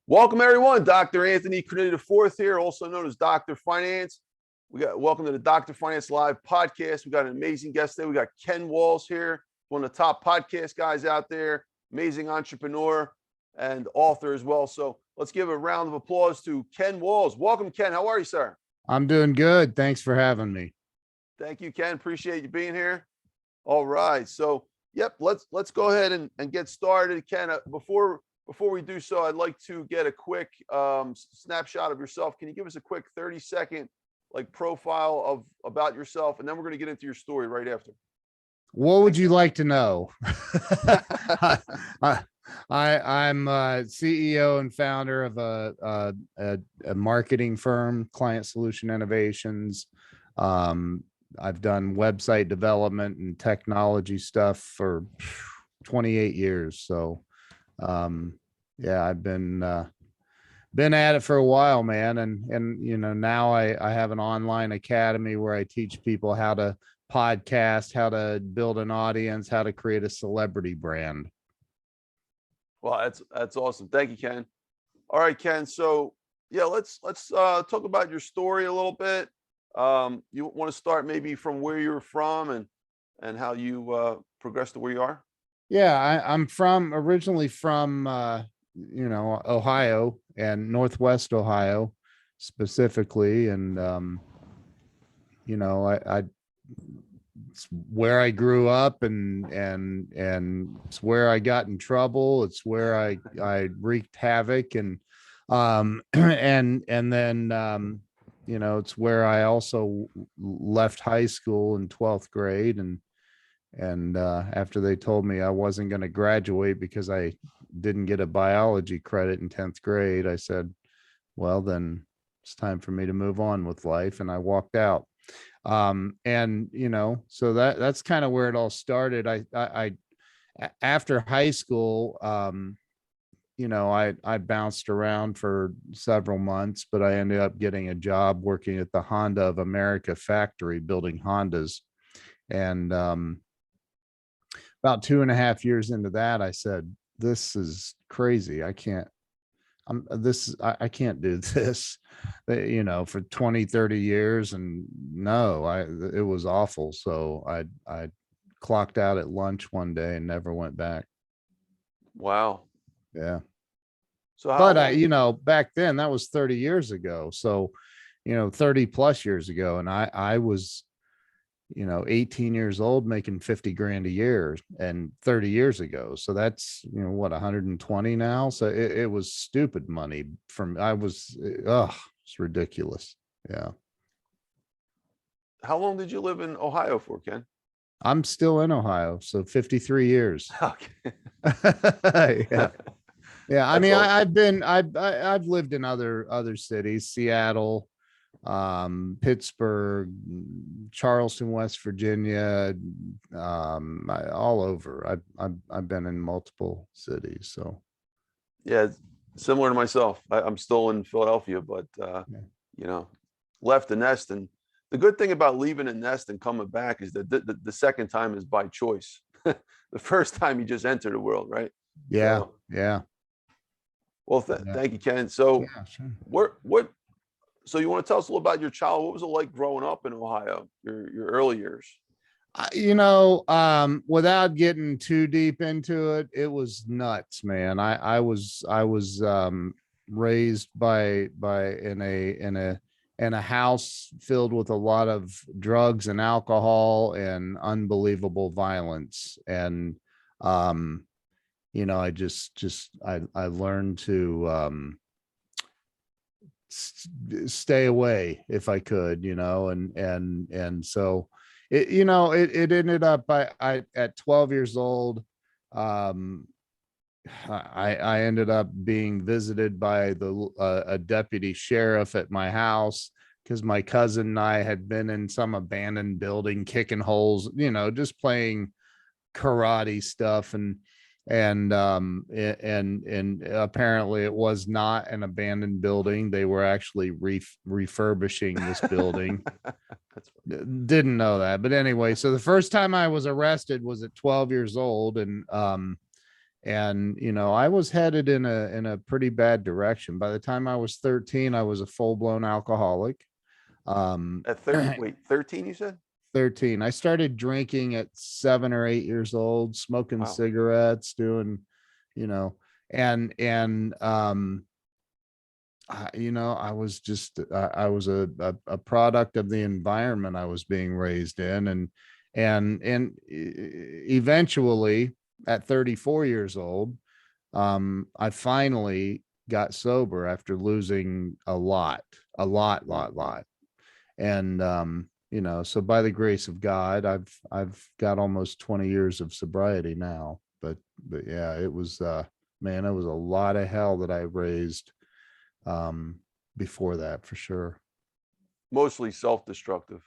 Welcome, everyone. Dr. Anthony Crinity IV here, also known as Dr. Finance. Welcome to the Dr. Finance Live podcast. We got an amazing guest today. We got Ken Walls here, one of the top podcast guys out there, amazing entrepreneur and author as well. So let's give a round of applause to Ken Walls. Welcome, Ken. How are you, sir? I'm doing good. Thanks for having me. Thank you, Ken. Appreciate you being here. All right. So, let's go ahead and get started. Ken, before we do so, I'd like to get a quick snapshot of yourself. Can you give us a quick 30-second profile about yourself, and then we're going to get into your story right after. What would you like to know? I'm CEO and founder of a marketing firm, Client Solution Innovations. I've done website development and technology stuff for 28 years. So, I've been at it for a while, man. And, now I have an online academy where I teach people how to podcast, how to build an audience, how to create a celebrity brand. Well, that's awesome. Thank you, Ken. All right, Ken. So let's talk about your story a little bit. You want to start maybe from where you're from and how you progressed to where you are? Yeah, I'm originally from Ohio and Northwest Ohio specifically. And it's where I grew up and it's where I got in trouble. It's where I wreaked havoc and then it's where I also left high school in 12th grade and after they told me I wasn't going to graduate because I didn't get a biology credit in 10th grade, I said, well, then it's time for me to move on with life. And I walked out. So that's kind of where it all started. I after high school, I bounced around for several months, but I ended up getting a job working at the Honda of America factory building Hondas. And about 2.5 years into that, I said, this is crazy. I can't do this, for 20, 30 years. And it was awful. So I clocked out at lunch one day and never went back. Wow. Yeah. So, back then that was 30 years ago. So, 30 plus years ago. And I was, 18 years old making 50 grand a year and 30 years ago. So that's, 120 now. So it was stupid money it's ridiculous. Yeah. How long did you live in Ohio for, Ken? I'm still in Ohio. So 53 years. Okay. Yeah. Yeah. I mean, awesome. I've lived in other cities, Seattle, Pittsburgh, Charleston, West Virginia, all over. I've been in multiple cities. So yeah, similar to myself. I'm still in Philadelphia, but left the nest. And the good thing about leaving a nest and coming back is that the second time is by choice. The first time you just enter the world, right? Yeah. Yeah. Well, thank you, Ken. So sure. So you want to tell us a little about your childhood? What was it like growing up in Ohio, your early years? Without getting too deep into it, it was nuts, man. I was raised in a house filled with a lot of drugs and alcohol and unbelievable violence. And, I learned to, stay away if I could, and so it ended up at 12 years old. I ended up being visited by a deputy sheriff at my house because my cousin and I had been in some abandoned building kicking holes, just playing karate stuff. And apparently it was not an abandoned building. They were actually refurbishing this building. Didn't know that. But anyway, so the first time I was arrested was at 12 years old. And And I was headed in a pretty bad direction. By the time I was 13, I was a full-blown alcoholic. At 30, wait, 13, you said? 13. I started drinking at 7 or 8 years old, smoking Wow. cigarettes, doing, you know, and I was just, I was a product of the environment I was being raised in. Eventually at 34 years old, I finally got sober after losing a lot. And, so by the grace of God, I've got almost 20 years of sobriety now. But yeah, it was, man, it was a lot of hell that I raised, before that, for sure. Mostly self-destructive.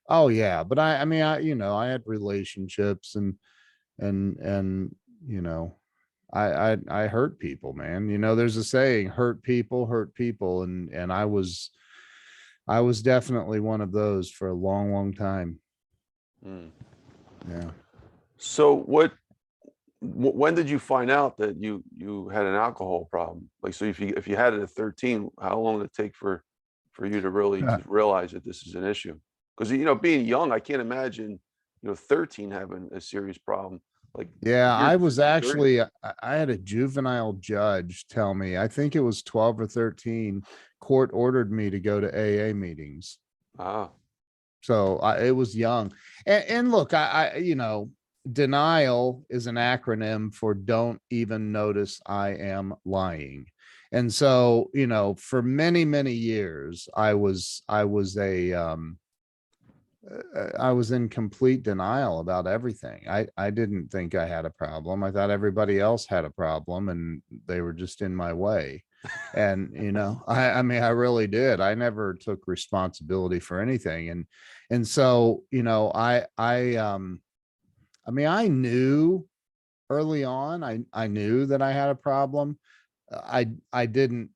Oh yeah. But I mean, I had relationships and, you know, I hurt people, man. There's a saying, hurt people. And I was definitely one of those for a long, long time. Mm. Yeah. So when did you find out that you had an alcohol problem? Like, so if you had it at 13, how long did it take for you to really Uh, just realize that this is an issue? Because being young, I can't imagine 13 having a serious problem. Like Yeah, years I before was your 30s. actually, I had a juvenile judge tell me, I think it was 12 or 13, court ordered me to go to AA meetings. Ah, So it was young. And look, denial is an acronym for don't even notice I am lying. And so, for many, many years, I was in complete denial about everything. I didn't think I had a problem. I thought everybody else had a problem and they were just in my way. And, I mean, I really did. I never took responsibility for anything. And so, I mean, I knew early on, I knew that I had a problem. I didn't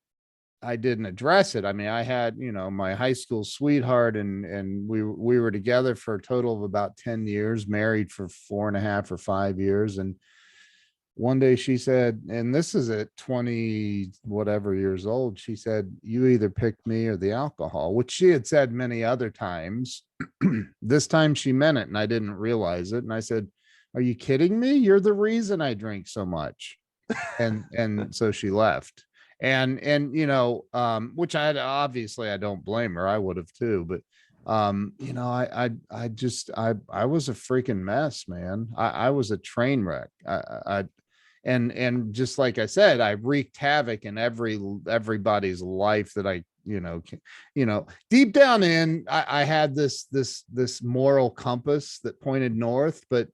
address it. I mean, I had, my high school sweetheart and we were together for a total of about 10 years, married for 4.5 or 5 years. And one day she said, and this is at 20 whatever years old, she said, you either pick me or the alcohol, which she had said many other times. This time she meant it and I didn't realize it. And I said, are you kidding me? You're the reason I drink so much. And so she left. And which obviously I don't blame her. I would have too. But I was a freaking mess, man. I was a train wreck. And just like I said, I wreaked havoc in everybody's life that deep down in, I had this moral compass that pointed north, but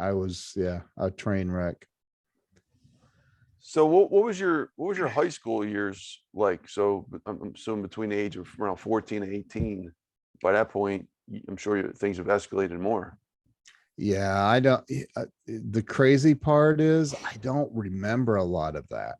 I was, yeah, a train wreck. so what was your high school years like? So I'm assuming between the age of around 14 and 18. By that point, I'm sure things have escalated more. Yeah, I don't. The crazy part is I don't remember a lot of that.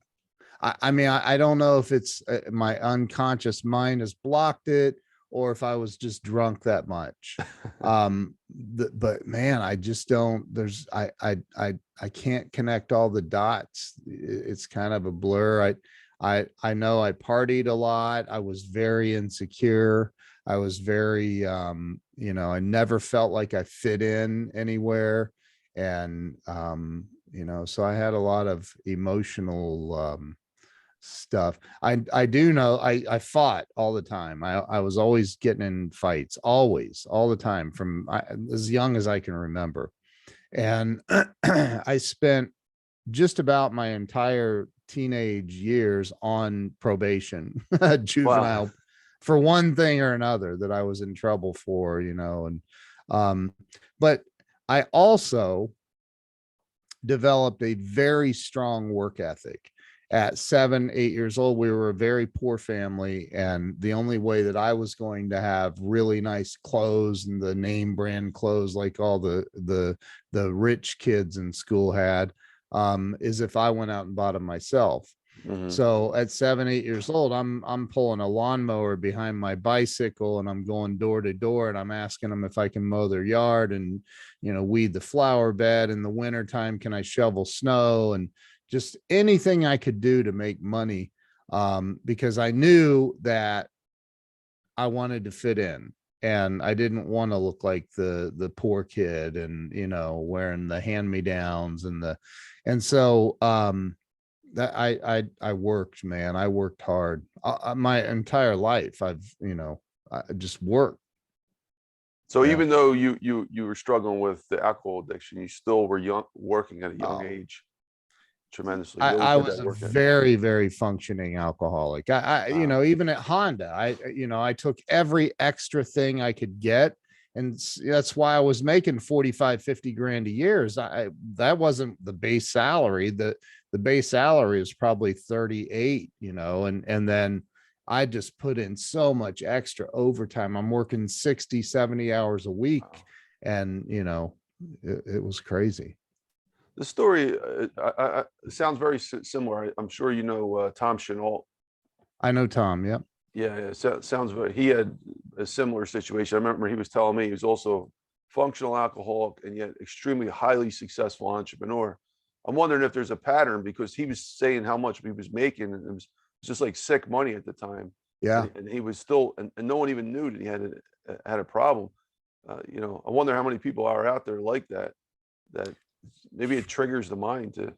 I mean, I don't know if it's my unconscious mind has blocked it or if I was just drunk that much. But man, I just don't. I can't connect all the dots. It's kind of a blur. I know I partied a lot. I was very insecure. I was very, I never felt like I fit in anywhere. And, so I had a lot of emotional, stuff. I do know I fought all the time. I was always getting in fights, always, all the time, from as young as I can remember. And I spent just about my entire teenage years on probation, Wow. juvenile, for one thing or another that I was in trouble for, and um, but I also developed a very strong work ethic. At 7, 8 years old, we were a very poor family. And the only way that I was going to have really nice clothes and the name brand clothes like all the rich kids in school had, is if I went out and bought them myself. Mhm. So at 7, 8 years old, I'm pulling a lawnmower behind my bicycle, and I'm going door to door, and I'm asking them if I can mow their yard and, weed the flower bed in the wintertime. Can I shovel snow? And just anything I could do to make money, because I knew that I wanted to fit in, and I didn't want to look like the poor kid, and wearing the hand-me-downs and so that I worked, man. I worked hard. My entire life. I just worked. So Yeah. even though you were struggling with the alcohol addiction, you still were working at a young Oh, age tremendously. I, You always I had was that a work ethic. very, very functioning alcoholic. Wow. Even at Honda, I took every extra thing I could get. And that's why I was making 45, 50 grand a year. That wasn't the base salary. The base salary is probably 38, and then I just put in so much extra overtime. I'm working 60, 70 hours a week. Wow. And, it was crazy. The story sounds very similar. I'm sure you know Tom Chenault. I know Tom. Yep. Yeah, yeah, sounds very. He had a similar situation. I remember he was telling me he was also functional alcoholic and yet extremely highly successful entrepreneur. I'm wondering if there's a pattern because he was saying how much he was making, and it was just like sick money at the time, Yeah. and he was still, and no one even knew that he had a problem. I wonder how many people are out there like that. That maybe it triggers the mind to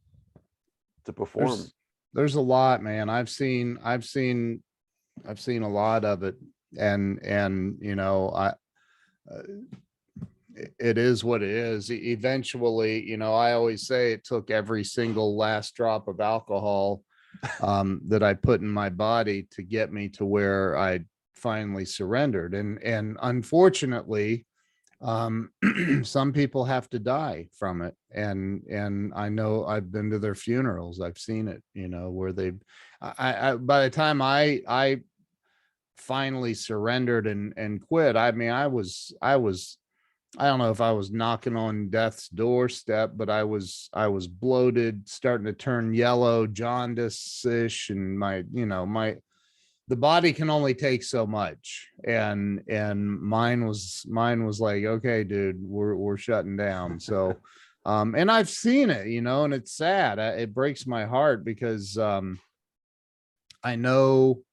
perform. There's there's a lot, man. I've seen a lot of it, and I uh, it is what it is. Eventually, I always say it took every single last drop of alcohol that I put in my body to get me to where I finally surrendered. And unfortunately, some people have to die from it, and I know I've been to their funerals. I've seen it, where I by the time I finally surrendered and quit, I mean, I don't know if I was knocking on death's doorstep, but I was bloated, starting to turn yellow, jaundice-ish, and the body can only take so much. And mine was like, okay, dude, we're shutting down. So and I've seen it, and it's sad. It breaks my heart because I know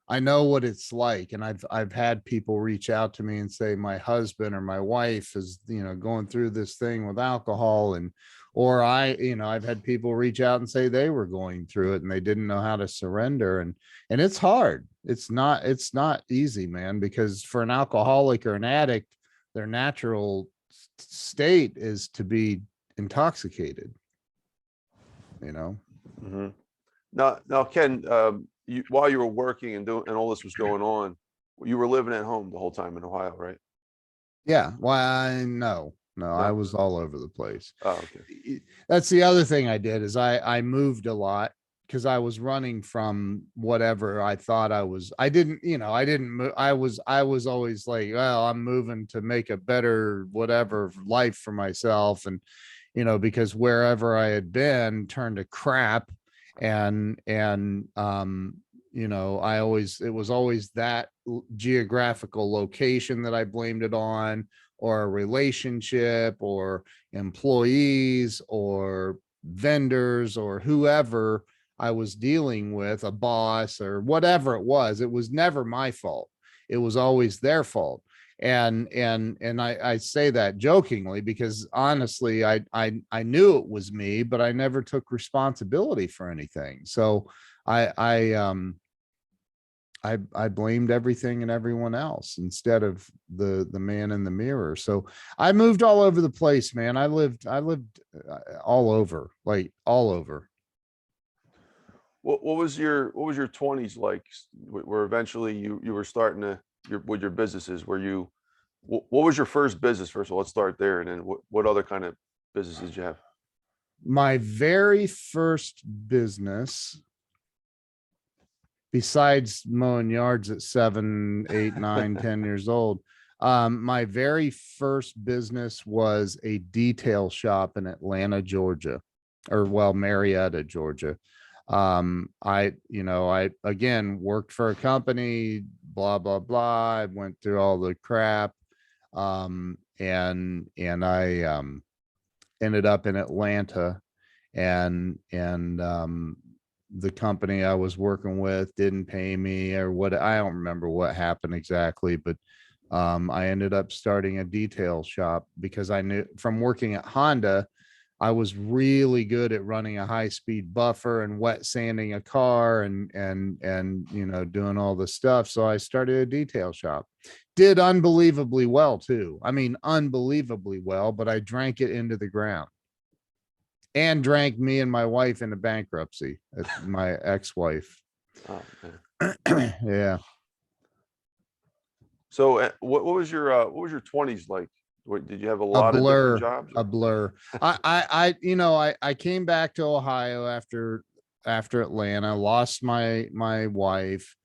I know what it's like. And I've had people reach out to me and say my husband or my wife is, going through this thing with alcohol, or I've had people reach out and say they were going through it and they didn't know how to surrender. And it's hard. It's not easy, man, because for an alcoholic or an addict, their natural state is to be intoxicated, you know? Hmm. Now, Ken, while you were working and doing and all this was going on, you were living at home the whole time in Ohio, right? Yeah. Why? No, I No. was all over the place. Oh, okay. That's the other thing I did is I moved a lot because I was running from whatever I thought I was. I didn't move. I was always like, well, I'm moving to make a better whatever life for myself. And, because wherever I had been turned to crap. It was always that geographical location that I blamed it on, or a relationship, or employees, or vendors, or whoever I was dealing with, a boss or whatever it was. It was never my fault. It was always their fault. And I say that jokingly because honestly, I knew it was me, but I never took responsibility for anything. So I blamed everything and everyone else instead of the man in the mirror. So I moved all over the place, man. I lived all over, like all over. What was your 20s like? Where eventually you were starting to with your businesses? What was your first business? First of all, let's start there, and then what other kind of businesses did you have? My very first business, besides mowing yards at 7, 8, 9, 10 years old, my very first business was a detail shop in Atlanta, Georgia, or well, Marietta, Georgia. I again worked for a company, blah, blah, blah. I went through all the crap. And I, ended up in Atlanta, and the company I was working with didn't pay me, or what, I don't remember what happened exactly, but I ended up starting a detail shop because I knew from working at Honda, I was really good at running a high speed buffer and wet sanding a car, and doing all the stuff. So I started a detail shop. Did unbelievably well too. I mean, unbelievably well, but I drank it into the ground, and drank me and my wife into bankruptcy. My ex-wife. Oh, man. Yeah. So what was your 20s like? Did you have a A lot of different blur, jobs? a blur. I came back to Ohio after Atlanta, lost my wife,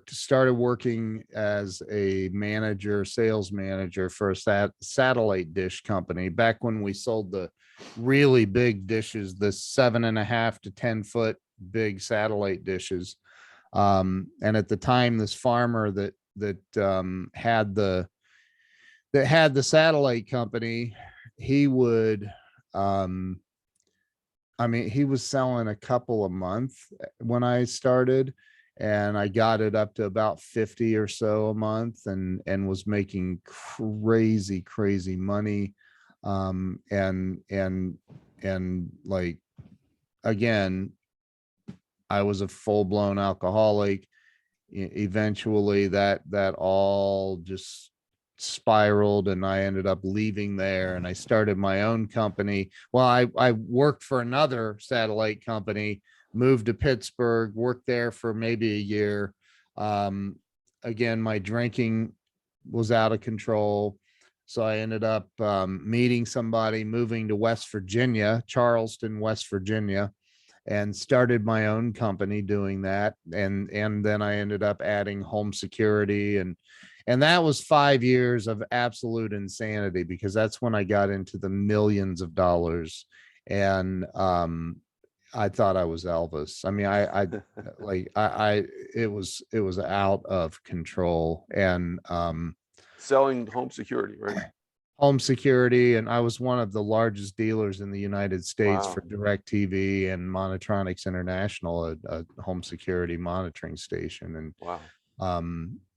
started working as a manager, sales manager for a satellite dish company back when we sold the really big dishes, the 7.5 to 10 foot big satellite dishes. And at the time, this farmer that had the satellite company, he would, um, he was selling a couple a month when I started, and I got it up to about 50 or so a month, and was making crazy, crazy money. And like, again, I was a full blown alcoholic. Eventually that all just spiraled, and I ended up leaving there, and I started my own company. Well, I worked for another satellite company, moved to Pittsburgh, worked there for maybe a year. Um, Again, my drinking was out of control. So I ended up meeting somebody, moving to West Virginia, Charleston, West Virginia, and started my own company doing that. And then I ended up adding home security, and that was 5 years of absolute insanity, because that's when I got into the millions of dollars. And I thought I was Elvis. I mean, I like I it was out of control. And Selling home security, right? home security, and I was one of the largest dealers in the United States for Wow. DirecTV and Monitronics International, a home security monitoring station. Wow.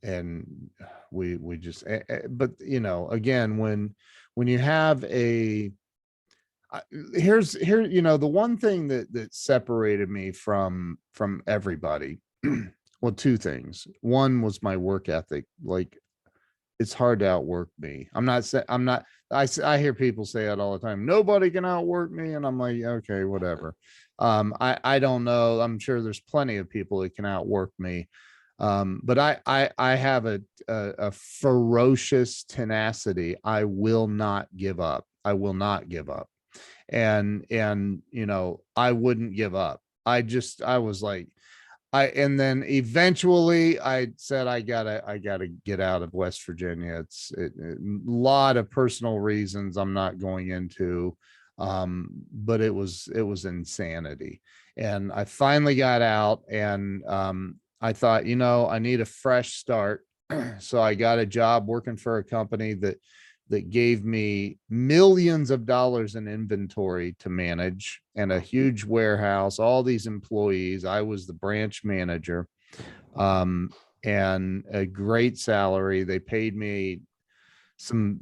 And we just, but again, when you have here, the one thing that separated me from everybody, well, two things. One was my work ethic. Like, it's hard to outwork me. I'm not saying I'm not. I hear people say that all the time. Nobody can outwork me, and I'm like, okay, whatever. I don't know. I'm sure there's plenty of people that can outwork me. But I have a ferocious tenacity. I will not give up. I will not give up. And I wouldn't give up. I was like, and then eventually I said, I gotta get out of West Virginia. A lot of personal reasons I'm not going into. But it was insanity. And I finally got out, and I thought, I need a fresh start. So I got a job working for a company that gave me millions of dollars in inventory to manage, and a huge warehouse, all these employees. I was the branch manager, um, and a great salary. They paid me some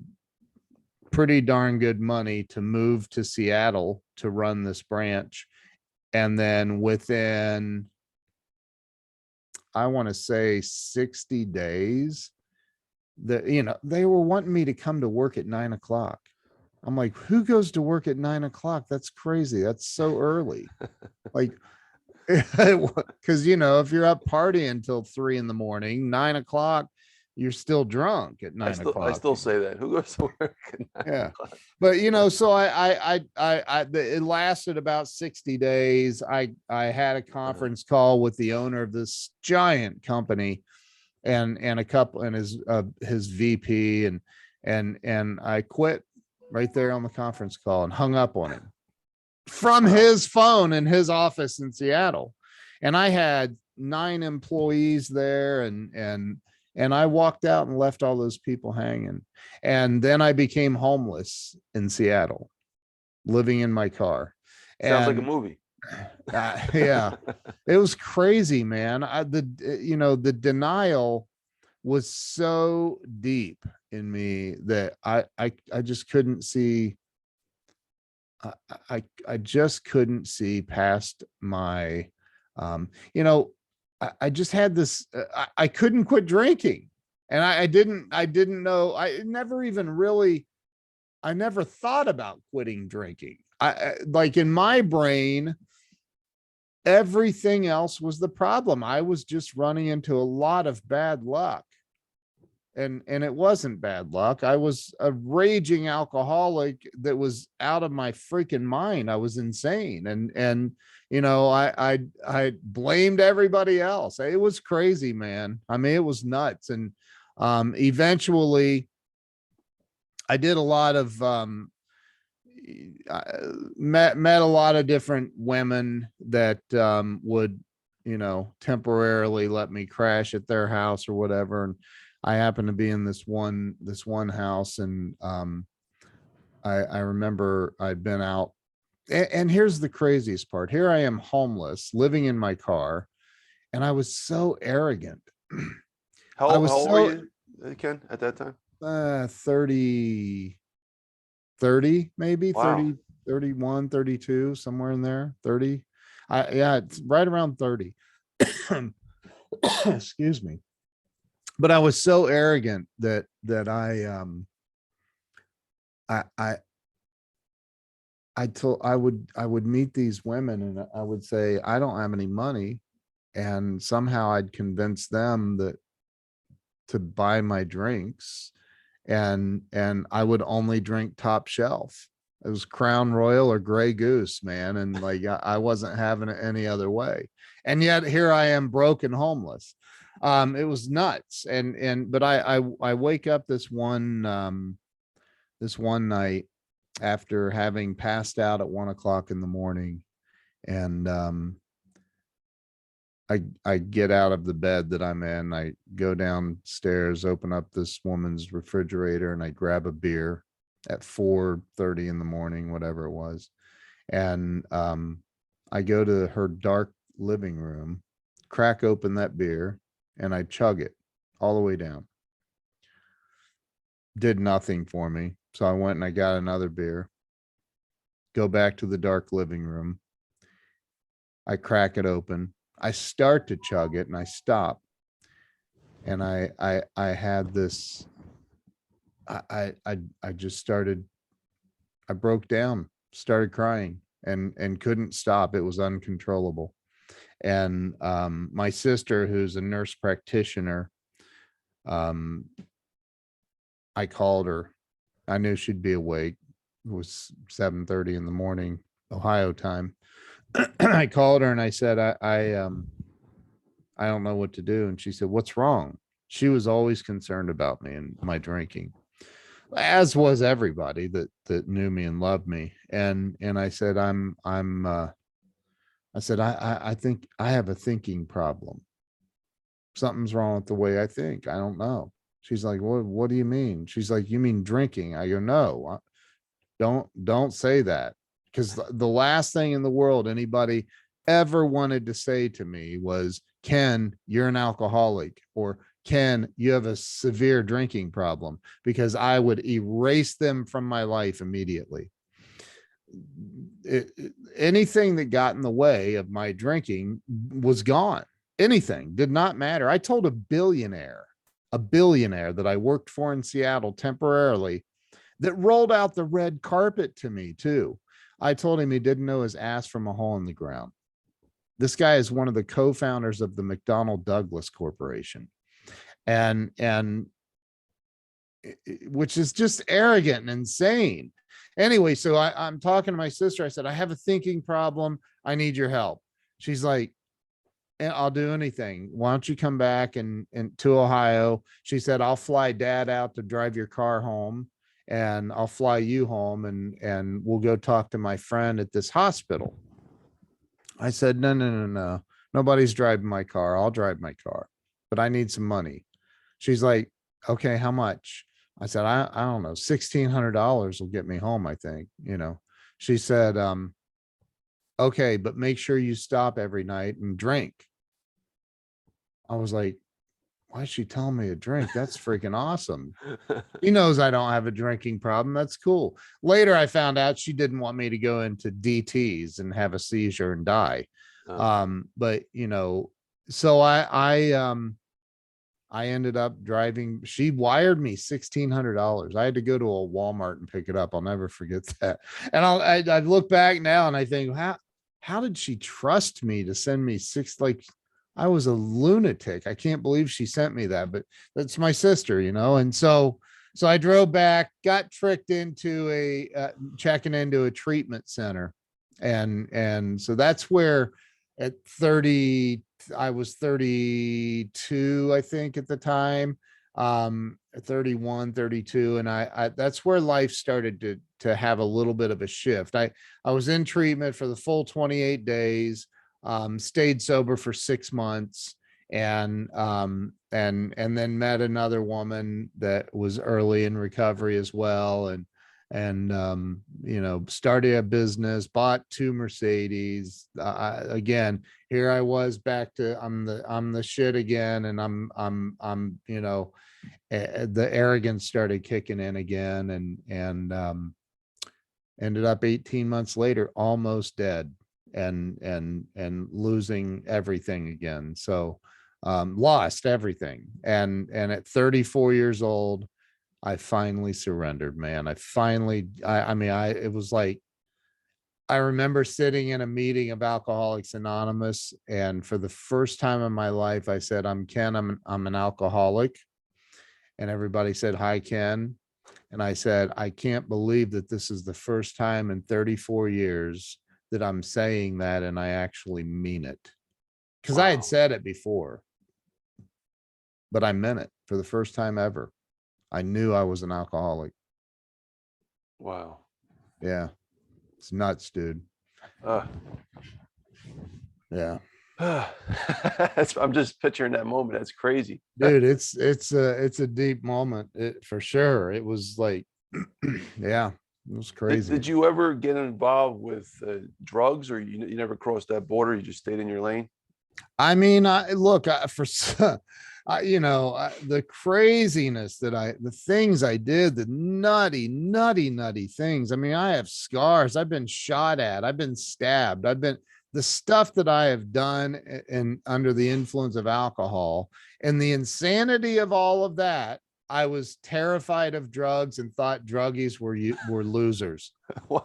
pretty darn good money to move to Seattle to run this branch. And then within, I want to say, 60 days, they were wanting me to come to work at 9 o'clock. I'm like, who goes to work at 9 o'clock? That's crazy. That's so early. Like, because if you're up partying until 3 in the morning, 9 o'clock, you're still drunk at I 9 o'clock. still say that. Who goes to work at 9 Yeah. o'clock? But so it lasted about 60 days. I had a conference call with the owner of this giant company, and a couple, and his VP, and I quit right there on the conference call and hung up on him. from Wow. his phone in his office in Seattle. And I had 9 employees there, and I walked out and left all those people hanging. And then I became homeless in Seattle, living in my car. Sounds like a And movie. yeah, it was crazy, man. The denial was so deep in me that I just couldn't see. I just couldn't see past my, um, you know, I just had this. I couldn't quit drinking, and I didn't know. I never even really. I never thought about quitting drinking. Like in my brain, everything else was the problem. I was just running into a lot of bad luck. And it wasn't bad luck. I was a raging alcoholic that was out of my freaking mind. I was insane. And I blamed everybody else. It was crazy, man. I mean, it was nuts. And eventually I did a lot of met a lot of different women that would, temporarily let me crash at their house or whatever. And I happened to be in this one house, and I remember I'd been out. And here's the craziest part. Here I am, homeless, living in my car, and I was so arrogant. I How was old were so you, Ken, at that time? 30, 30, maybe Wow. 30, 31, 32, somewhere in there. 30. Yeah, it's right around 30. Excuse me. But I was so arrogant that I told I would meet these women, and I would say I don't have any money, and somehow I'd convince them that to buy my drinks, and I would only drink top shelf. It was Crown Royal or Grey Goose, man, and like I wasn't having it any other way. And yet here I am, broke and homeless. It was nuts. But I wake up this one night after having passed out at 1 o'clock in the morning, and I get out of the bed that I'm in. I go downstairs, open up this woman's refrigerator, and I grab a beer at 4:30 in the morning, whatever it was. And I go to her dark living room, crack open that beer, and I chug it all the way down. Did nothing for me. So I went and I got another beer, go back to the dark living room. I crack it open. I start to chug it and I stop. And I had this, I just started, I broke down, started crying, and couldn't stop. It was uncontrollable. And my sister, who's a nurse practitioner, um, I called her. I knew she'd be awake. It was 7:30 in the morning, Ohio time. I called her and I said, I don't know what to do. And she said, "What's wrong?" She was always concerned about me and my drinking, as was everybody that knew me and loved me. And I said, I said, I think I have a thinking problem. Something's wrong with the way I think. I don't know. She's like, what do you mean? She's like, you mean drinking? I go, no, don't say that. Because the last thing in the world anybody ever wanted to say to me was, Ken, you're an alcoholic, or Ken, you have a severe drinking problem, because I would erase them from my life immediately. Anything that got in the way of my drinking was gone. Anything did not matter. I told a billionaire that I worked for in Seattle temporarily, that rolled out the red carpet to me too. I told him he didn't know his ass from a hole in the ground. This guy is one of the co-founders of the McDonnell Douglas Corporation. And which is just arrogant and insane. Anyway, so I'm talking to my sister. I said, I have a thinking problem. I need your help. She's like, I'll do anything. Why don't you come back and to Ohio? She said, I'll fly dad out to drive your car home, and I'll fly you home and we'll go talk to my friend at this hospital. I said, no, no, no, no. Nobody's driving my car. I'll drive my car, but I need some money. She's like, okay, how much? I said, I don't know, $1,600 will get me home, I think, you know. She said, okay, but make sure you stop every night and drink. I was like, why is she telling me to drink? That's freaking awesome. He knows I don't have a drinking problem. That's cool. Later, I found out she didn't want me to go into DTs and have a seizure and die. But you know, so I ended up driving. She wired me $1,600. I had to go to a Walmart and pick it up. I'll never forget that. And I look back now and I think, how did she trust me to send me like, I was a lunatic. I can't believe she sent me that, but that's my sister, you know? And so I drove back, got tricked into checking into a treatment center. And so that's where at 30, I was 32, I think at the time, 31, 32. And I that's where life started to have a little bit of a shift. I was in treatment for the full 28 days. Stayed sober for 6 months and then met another woman that was early in recovery as well. And you know, started a business, bought 2 Mercedes. Again, here I was back to, I'm the shit again. And I'm, you know, the arrogance started kicking in again and ended up 18 months later, almost dead. And losing everything again. So lost everything. And at 34 years old, I finally surrendered, man. It was like, I remember sitting in a meeting of Alcoholics Anonymous, and for the first time in my life, I said, I'm Ken, I'm an alcoholic. And everybody said, hi, Ken. And I said, I can't believe that this is the first time in 34 years that I'm saying that, and I actually mean it. Because I had said it before, but I meant it for the first time ever. I knew I was an alcoholic. Wow. Yeah. It's nuts, dude. Yeah. I'm just picturing that moment. That's crazy. Dude, it's a deep moment, for sure. It was like, yeah, it was crazy. Did you ever get involved with drugs, or you never crossed that border? You just stayed in your lane? I mean, you know, the craziness the things I did, the nutty things. I mean, I have scars. I've been shot at. I've been stabbed. The stuff that I have done and under the influence of alcohol and the insanity of all of that. I was terrified of drugs and thought druggies were losers. Wow.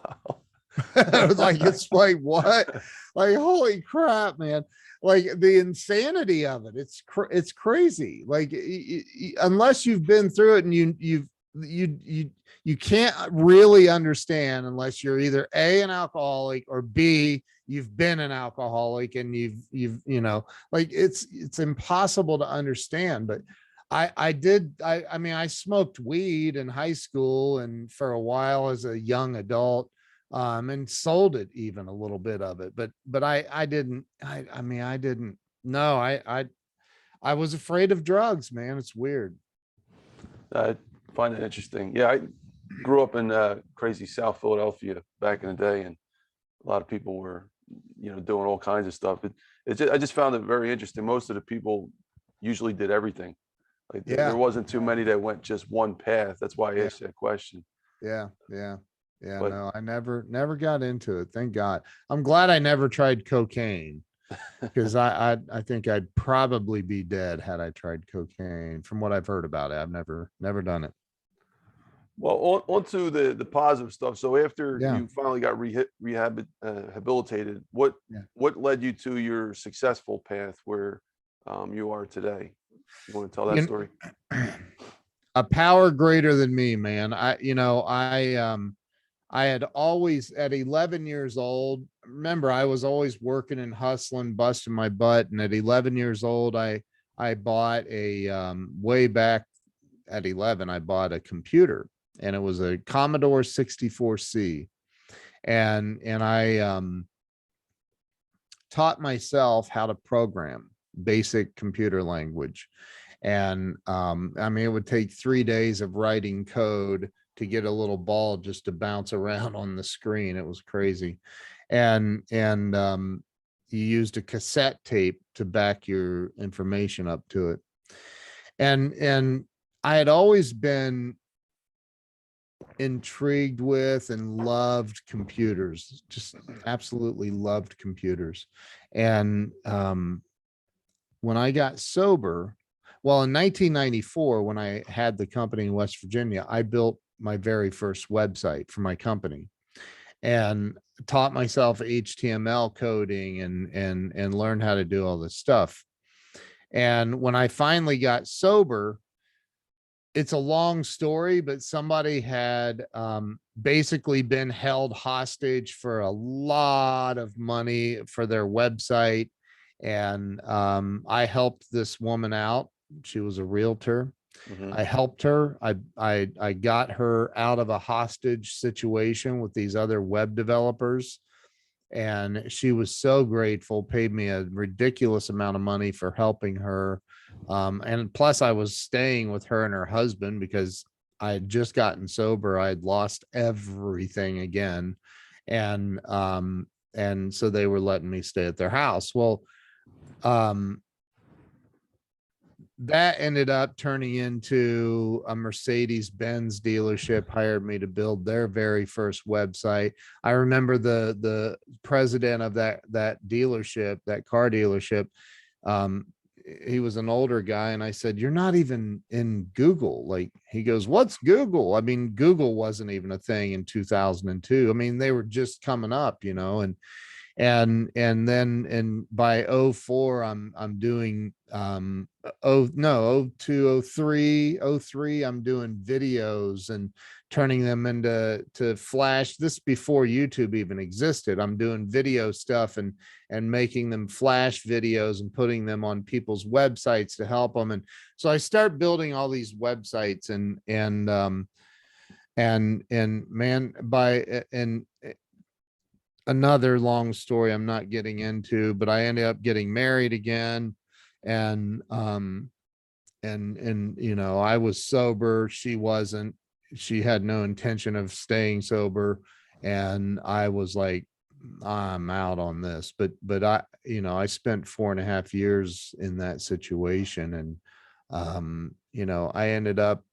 I was like, it's like, what? Like, holy crap, man. Like the insanity of it. It's crazy. Like, unless you've been through it and you can't really understand unless you're either A, an alcoholic, or B, you've been an alcoholic and you've, you know, like it's impossible to understand. But I mean, I smoked weed in high school and for a while as a young adult, and sold it, even a little bit of it, but I didn't know. I was afraid of drugs, man. It's weird. I find it interesting. Yeah, I grew up in crazy South Philadelphia back in the day, and a lot of people were, you know, doing all kinds of stuff. I just found it very interesting. Most of the people usually did everything. Like there wasn't too many that went just one path. That's why I asked that question. Yeah. But No, I never got into it. Thank God. I'm glad I never tried cocaine, because I think I'd probably be dead had I tried cocaine. From what I've heard about it, I've never done it. well, on to the positive stuff. So after Yeah. you finally got rehabilitated, what led you to your successful path where you are today? You want to tell that story? A power greater than me, man. I had always, at 11 years old, remember, I was always working and hustling, busting my butt. And at 11 years old, I bought way back at 11, I bought a computer, and it was a Commodore 64C. And I taught myself how to program basic computer language. And I mean, it would take 3 days of writing code to get a little ball just to bounce around on the screen. It was crazy. And you used a cassette tape to back your information up to it. And I had always been intrigued with and loved computers, just absolutely loved computers. And when I got sober, well, in 1994, when I had the company in West Virginia, I built my very first website for my company and taught myself HTML coding and learned how to do all this stuff. And when I finally got sober, it's a long story, but somebody had basically been held hostage for a lot of money for their website. And I helped this woman out. She was a realtor. I helped her. I got her out of a hostage situation with these other web developers. And she was so grateful, paid me a ridiculous amount of money for helping her. And plus I was staying with her and her husband because I had just gotten sober. I had lost everything again. And so they were letting me stay at their house. Well, that ended up turning into a Mercedes-Benz dealership hired me to build their very first website. I remember the president of that dealership, that car dealership. He was an older guy, and I said, "You're not even in Google." Like, he goes, "What's Google?" I mean, Google wasn't even a thing in 2002. I mean, they were just coming up, and then by 04 I'm doing 02 03 I'm doing videos and turning them into Flash. This before YouTube even existed. I'm doing video stuff and making them Flash videos and putting them on people's websites to help them. And so I start building all these websites and man, another long story I'm not getting into, but I ended up getting married again. And I was sober. She wasn't. She had no intention of staying sober. And I was like, I'm out on this. But I spent 4.5 years in that situation. And I ended up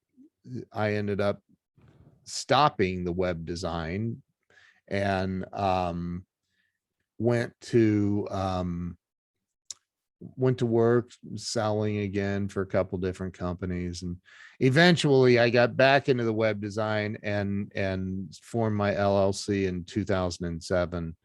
stopping the web design and went to work selling again for a couple different companies. And eventually I got back into the web design and formed my LLC in 2007,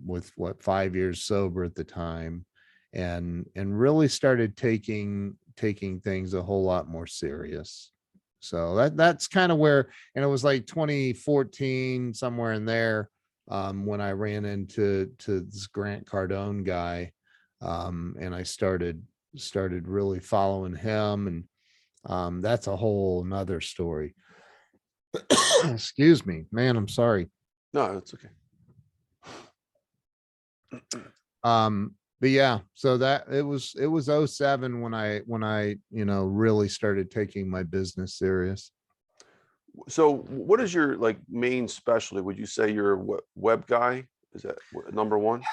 with 5 years sober at the time, and really started taking things a whole lot more serious. So that's kind of where, and it was like 2014, somewhere in there, when I ran into this Grant Cardone guy, and I started really following him, and that's a whole nother story. Excuse me, man, I'm sorry. No, it's okay. But yeah, so that it was 07 when I really started taking my business serious. So what is your like main specialty? Would you say you're a web guy? Is that number one?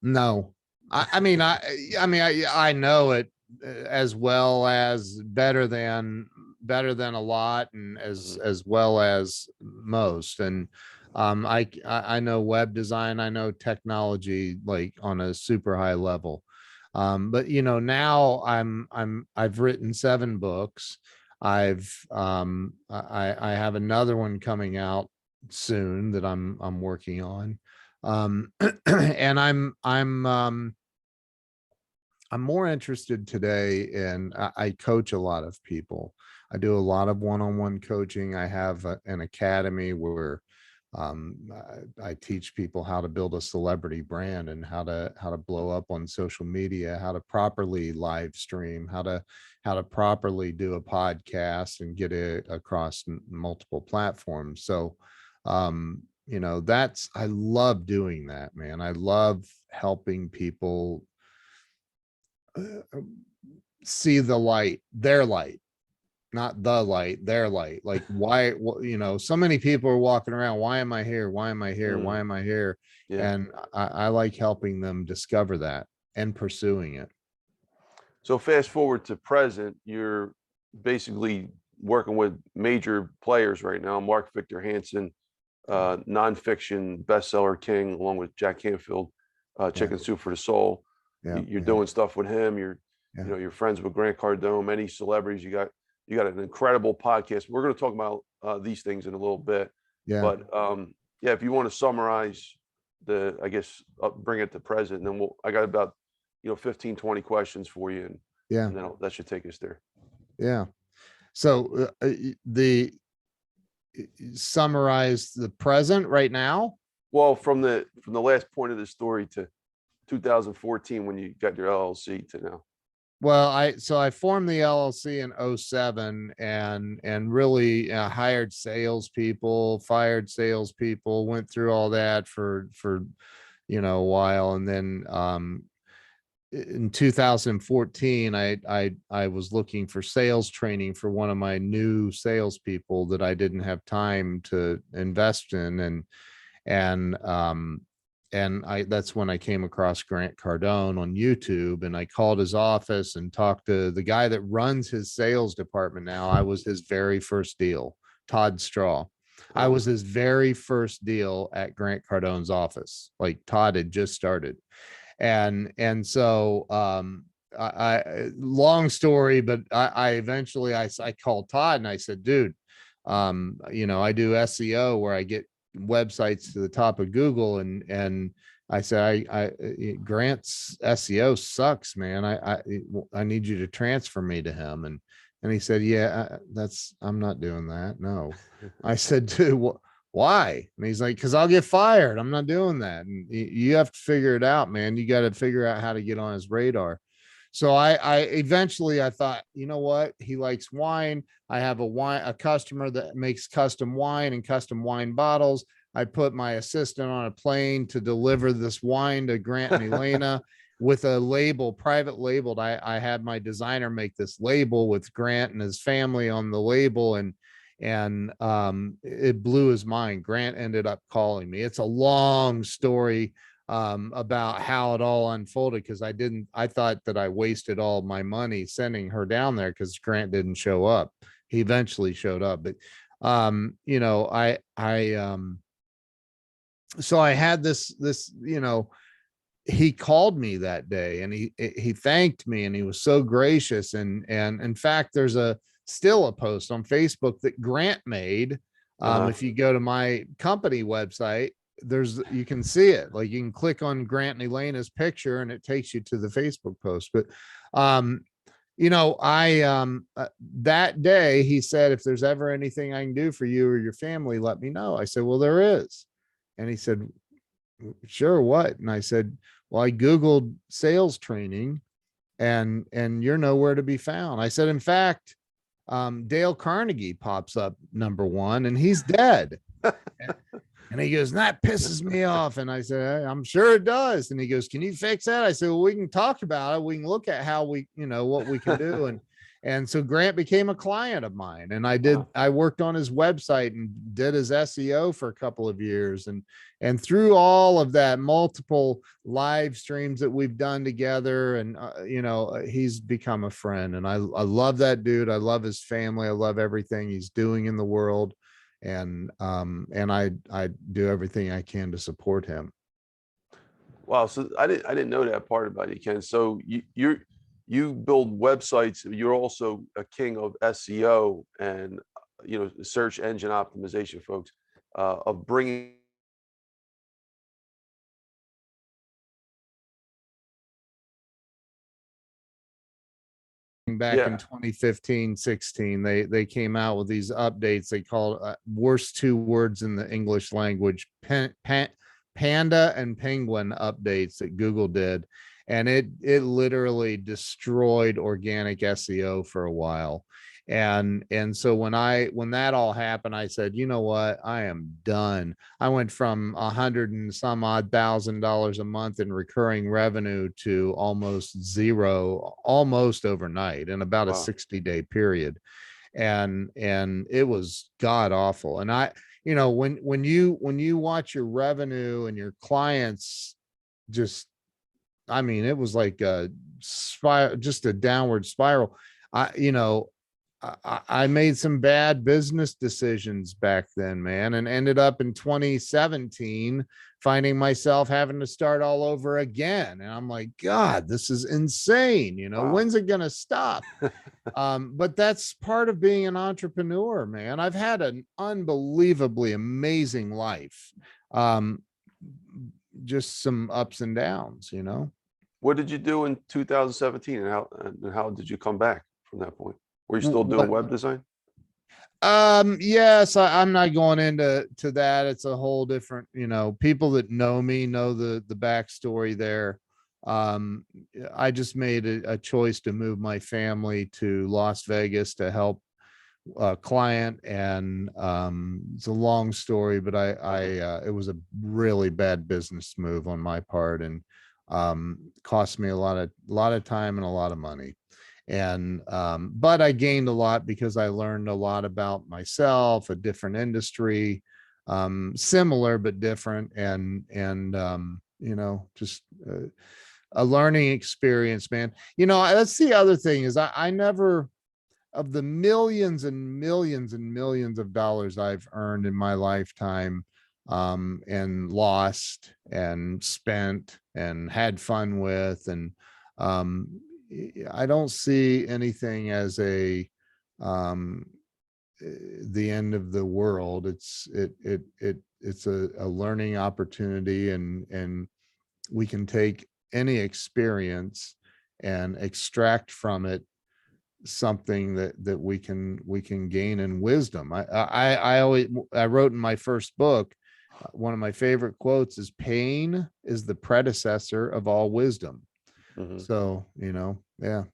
No, I mean, I know it as well as better than a lot, and as well as most. And I know web design, I know technology like on a super high level. But now I've written 7 books. I have another one coming out soon that I'm working on. And I'm more interested today in, I coach a lot of people. I do a lot of one-on-one coaching. I have an academy where I teach people how to build a celebrity brand and how to blow up on social media, how to properly live stream, how to properly do a podcast and get it across multiple platforms. So, I love doing that, man. I love helping people see the light, their light, not the light, their light. Like, why, so many people are walking around, why am I here? Why am I here? Why am I here? Yeah. And I like helping them discover that and pursuing it. So fast forward to present, you're basically working with major players right now. Victor Hansen, nonfiction bestseller king, along with Jack Canfield, Chicken Soup for the Soul. Yeah. You're doing stuff with him. You're, Yeah. you're friends with Grant Cardone, many celebrities. You got an incredible podcast. We're going to talk about these things in a little bit. Yeah. But yeah, if you want to summarize bring it to present, and then I got about 15, 20 questions for you, and then that should take us there. Yeah. So the summarize the present right now. Well, from the last point of the story to 2014 when you got your LLC to now. Well, I formed the LLC in 2007 and really hired salespeople, fired salespeople, went through all that for a while, and then in 2014 I was looking for sales training for one of my new salespeople that I didn't have time to invest in, and that's when I came across Grant Cardone on YouTube, and I called his office and talked to the guy that runs his sales department now. I was his very first deal, Todd Straw. I was his very first deal at Grant Cardone's office. Like, Todd had just started. And so I long story, but I eventually I called Todd and I said, dude, I do SEO where I get websites to the top of Google, and I said, Grant's SEO sucks, man. I need you to transfer me to him. And he said, yeah, I'm not doing that. No. I said, dude, why? And he's like, because I'll get fired. I'm not doing that. And you have to figure it out, man. You got to figure out how to get on his radar. So I eventually I thought, you know what? He likes wine. I have a customer that makes custom wine and custom wine bottles. I put my assistant on a plane to deliver this wine to Grant and Elena with a label, private labeled. I had my designer make this label with Grant and his family on the label, and it blew his mind. Grant ended up calling me. It's a long story about how it all unfolded, because I thought that I wasted all my money sending her down there because Grant didn't show up. He eventually showed up, but so I had this he called me that day, and he thanked me, and he was so gracious. And in fact, there's still a post on Facebook that Grant made. If you go to my company website, you can see it. Like, you can click on Grant and Elena's picture and it takes you to the Facebook post. But that day he said, if there's ever anything I can do for you or your family, let me know. I said, well, there is. And he said, sure, what? And I said, well, I Googled sales training and you're nowhere to be found. I said, in fact, Dale Carnegie pops up number one and he's dead. And he goes, that pisses me off. And I said, I'm sure it does. And he goes, can you fix that? I said, well, we can talk about it. We can look at how what we can do. And so Grant became a client of mine, and I worked on his website and did his SEO for a couple of years. And through all of that, multiple live streams that we've done together, and he's become a friend, and I love that dude. I love his family. I love everything he's doing in the world. And I do everything I can to support him. Wow. So I didn't know that part about you, Ken. So you build websites. You're also a king of SEO and search engine optimization, folks, of bringing back in 2015, 16, they came out with these updates. They called worst two words in the English language, panda and penguin updates that Google did. And it literally destroyed organic SEO for a while. And so when that all happened, I said, you know what, I am done. I went from $100 and some odd $1,000 a month in recurring revenue to almost zero, almost overnight in about a 60-day period. And it was god awful. And when you watch your revenue and your clients just, I mean, it was like a spiral, just a downward spiral. I made some bad business decisions back then, man, and ended up in 2017 finding myself having to start all over again. And I'm like, God, this is insane. When's it going to stop? But that's part of being an entrepreneur, man. I've had an unbelievably amazing life. Just some ups and downs, What did you do in 2017 and how did you come back from that point? Were you still doing web design? Yes, I'm not going into that. It's a whole different, people that know me know the backstory there. I just made a choice to move my family to Las Vegas to help a client, and it's a long story, but it was a really bad business move on my part, and cost me a lot of time and a lot of money. And but I gained a lot because I learned a lot about myself, a different industry, similar but different, and just a learning experience, man. That's the other thing is I never, of the millions and millions and millions of dollars I've earned in my lifetime, and lost and spent and had fun with, and I don't see anything as the end of the world. It's a learning opportunity, and we can take any experience and extract from it something that we can gain in wisdom. I wrote in my first book, one of my favorite quotes is, pain is the predecessor of all wisdom. So, yeah.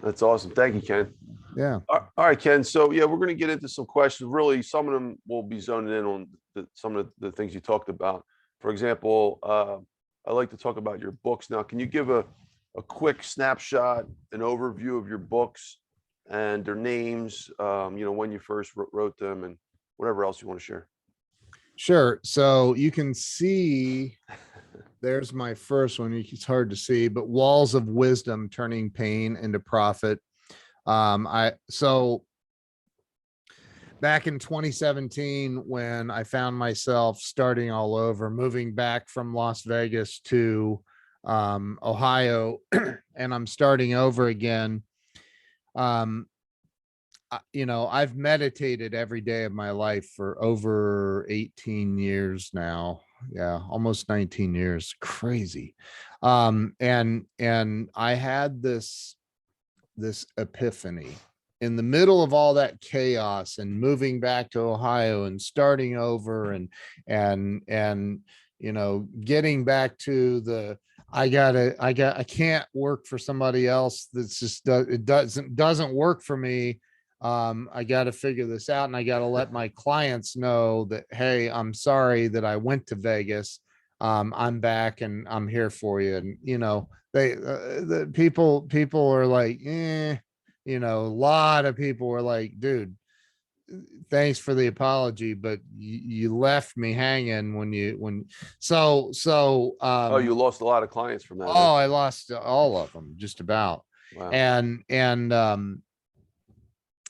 That's awesome. Thank you, Ken. Yeah. All right, Ken. So yeah, we're going to get into some questions. Really, some of them will be zoning in on some of the things you talked about. For example, I like to talk about your books. Now, can you give a quick snapshot, an overview of your books and their names, when you first wrote them and whatever else you want to share? Sure. So you can see, there's my first one. It's hard to see, but Walls of Wisdom, Turning Pain into Profit. So back in 2017, when I found myself starting all over, moving back from Las Vegas to Ohio, and I'm starting over again. I've meditated every day of my life for over 18 years now. Yeah, almost 19 years. Crazy. And I had this epiphany in the middle of all that chaos and moving back to Ohio and starting over, and getting back to I can't work for somebody else. That's just, it doesn't work for me. I got to figure this out, and I got to let my clients know that, hey, I'm sorry that I went to Vegas. I'm back and I'm here for you. And, the people are like, a lot of people were like, dude, thanks for the apology, but you left me hanging Oh, you lost a lot of clients from that. I lost all of them, just about. Wow. And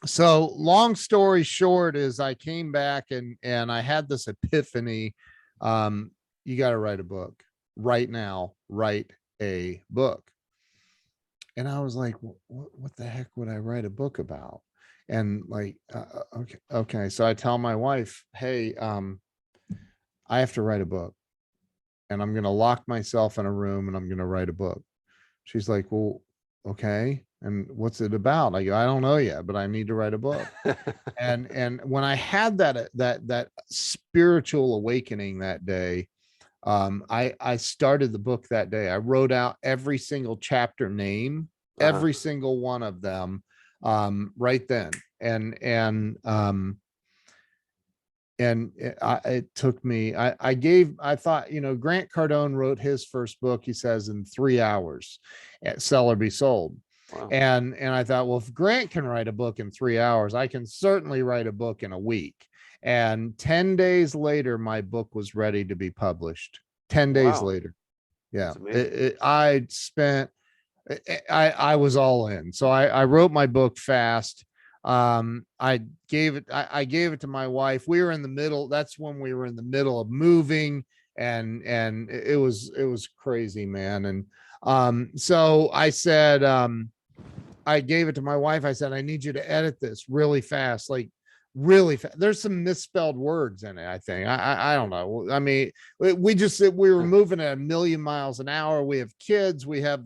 so long story short is I came back and I had this epiphany. You got to write a book right now, write a book. And I was like, what the heck would I write a book about? And like, okay. So I tell my wife, hey, I have to write a book, and I'm going to lock myself in a room and I'm going to write a book. She's like, well, okay. And what's it about? I go, I don't know yet, but I need to write a book. And when I had that spiritual awakening that day, I started the book that day. I wrote out every single chapter name, every single one of them, right then. And it took me, I thought, Grant Cardone wrote his first book, he says, in 3 hours at Sell or Be Sold. Wow. And I thought, well, if Grant can write a book in 3 hours, I can certainly write a book in a week. And 10 days later, my book was ready to be published. 10 days Wow. later. Yeah. That's amazing. I was all in. So I wrote my book fast. I gave it to my wife. We were in the middle. That's when we were in the middle of moving, and it was crazy, man. And so I said, I gave it to my wife. I said, I need you to edit this really fast, like really fast. There's some misspelled words in it, I think. I don't know. I mean, we were moving at 1,000,000 miles an hour. We have kids. We have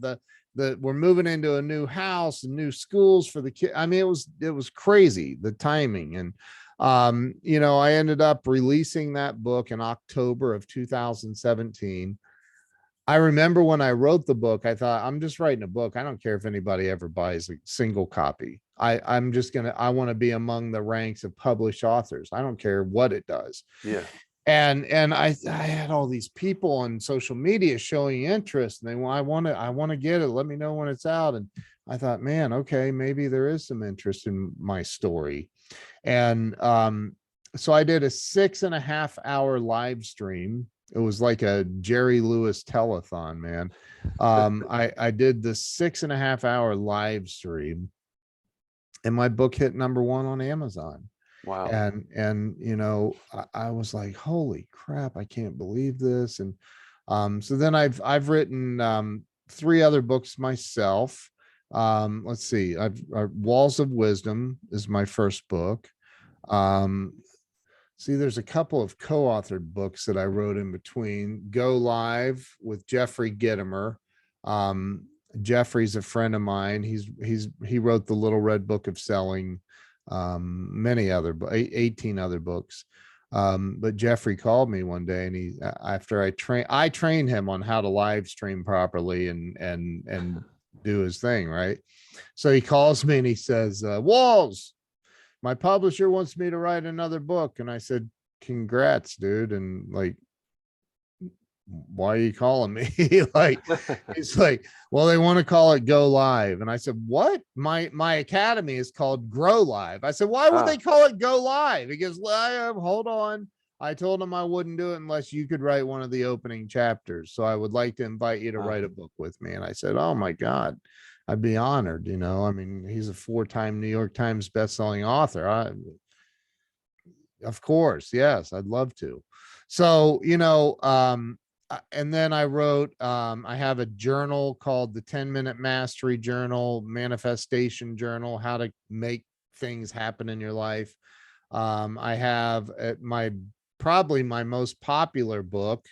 we're moving into a new house and new schools for the kids. I mean, it was crazy, the timing. And I ended up releasing that book in October of 2017. I remember when I wrote the book, I thought, I'm just writing a book. I don't care if anybody ever buys a single copy. I want to be among the ranks of published authors. I don't care what it does. Yeah. And I had all these people on social media showing interest, and I want to get it. Let me know when it's out. And I thought, man, okay, maybe there is some interest in my story. And so I did a 6.5-hour live stream. It was like a Jerry Lewis telethon, man. I did the 6.5-hour live stream, and my book hit #1 on Amazon. Wow. And I was like, holy crap, I can't believe this. And so then I've written 3 other books myself. Let's see, Walls of Wisdom is my first book. See, there's a couple of co-authored books that I wrote in between. Go Live with Jeffrey Gitomer. Jeffrey's a friend of mine. He wrote the Little Red Book of Selling, many other 18 other books. But Jeffrey called me one day, and after I trained him on how to live stream properly and do his thing, right? So he calls me and he says, Walls, my publisher wants me to write another book. And I said, congrats, dude. And like, why are you calling me? He's like, well, they want to call it Go Live. And I said, what? My academy is called Grow Live. I said, why would they call it Go Live? He goes, hold on. I told him I wouldn't do it unless you could write one of the opening chapters. So I would like to invite you to write a book with me. And I said, oh my God, I'd be honored. I mean, he's a 4-time New York Times bestselling author. Of course. Yes, I'd love to. So, and then I wrote, I have a journal called the 10-Minute Mastery Journal, Manifestation Journal, how to make things happen in your life. I have probably my most popular book,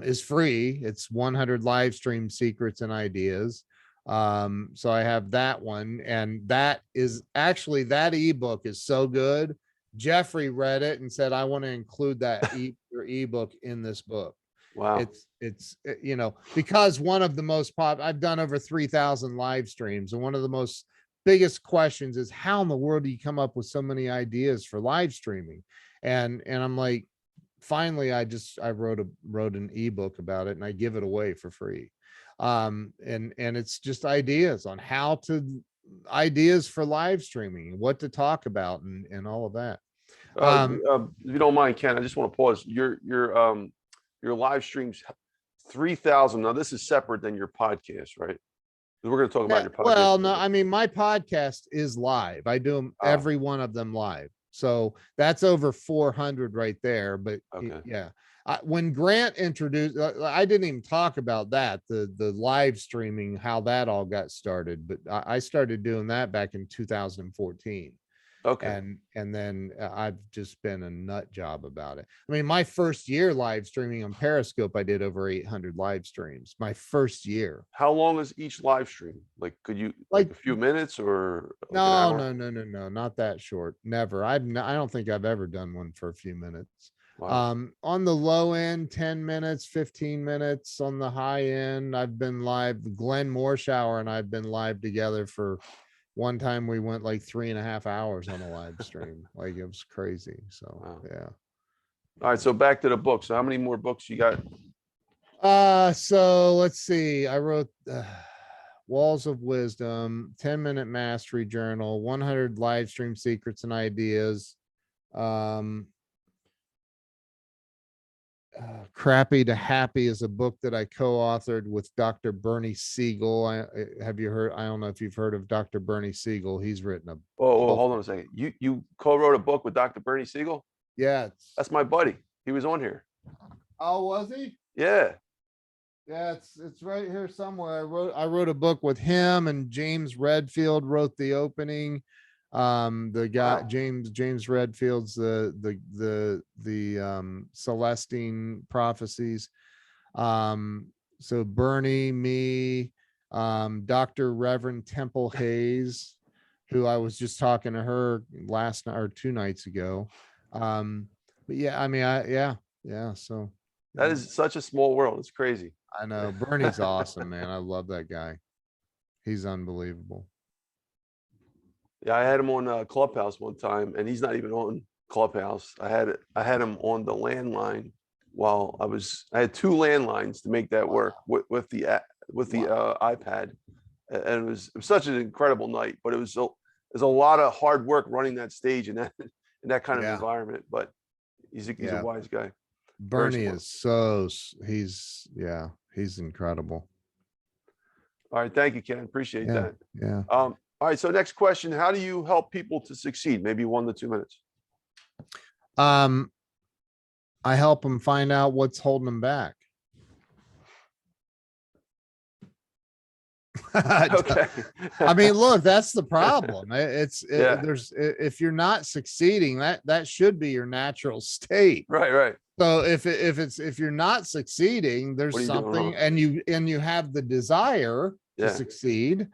is free. It's 100 live stream secrets and ideas. So I have that one, and that is actually, that ebook is so good. Jeffrey read it and said, I want to include that your ebook in this book. Wow. It's because one of the most I've done over 3,000 live streams, and one of the most biggest questions is, how in the world do you come up with so many ideas for live streaming? And I'm like, finally, I wrote an ebook about it, and I give it away for free. And it's just ideas on ideas for live streaming, what to talk about, and all of that. If you don't mind, Ken, I just want to pause. Your live streams, 3,000. Now, this is separate than your podcast, right? We're going to talk about your podcast. Well, no, I mean, my podcast is live. I do them, every one of them live. So that's over 400 right there. But yeah, when Grant introduced, I didn't even talk about that, the live streaming, how that all got started. But I started doing that back in 2014. Okay. And then I've just been a nut job about it. I mean, my first year live streaming on Periscope, I did over 800 live streams. My first year. How long is each live stream? Like, could you like Like, a few minutes or like an no, hour? no, no, no, no, not that short. Never. I don't think I've ever done one for a few minutes. Wow. On the low end, 10 minutes, 15 minutes. On the high end, I've been live. Glenn Morshower and I've been live together for one time. We went like 3.5 hours on a live stream. Like, it was crazy. So Wow. yeah. All right. So back to the book. So how many more books you got? So let's see. I wrote Walls of Wisdom, 10-minute mastery journal, 100 live stream secrets and ideas. Crappy to Happy is a book that I co-authored with Dr. Bernie Siegel. Have you heard? I don't know if you've heard of Dr. Bernie Siegel. He's written a Oh, book. hold on a second. You co-wrote a book with Dr. Bernie Siegel? Yeah. That's my buddy. He was on here. Oh, was he? Yeah. Yeah, it's right here somewhere. I wrote a book with him, and James Redfield wrote the opening. The guy Wow. James Redfield's the Celestine prophecies. So Bernie, me, Dr. Reverend Temple Hayes, who I was just talking to her last night or 2 nights ago. But yeah, I mean, yeah. So That is such a small world. It's crazy. I know Bernie's awesome, man. I love that guy. He's unbelievable. Yeah, I had him on Clubhouse one time, and he's not even on Clubhouse. I had him on the landline while I had 2 landlines to make that work with the iPad, and it was such an incredible night. But it was a lot of hard work running that stage in that kind of Yeah. environment. But he's a wise guy. Bernie is he's incredible. All right, thank you, Ken. Appreciate that. Yeah. All right, so next question: how do you help people to succeed? Maybe 1 to 2 minutes. I help them find out what's holding them back. Okay. I mean, look, that's the problem. If you're not succeeding, that should be your natural state. Right. So if you're not succeeding, there's something, and you have the desire to succeed,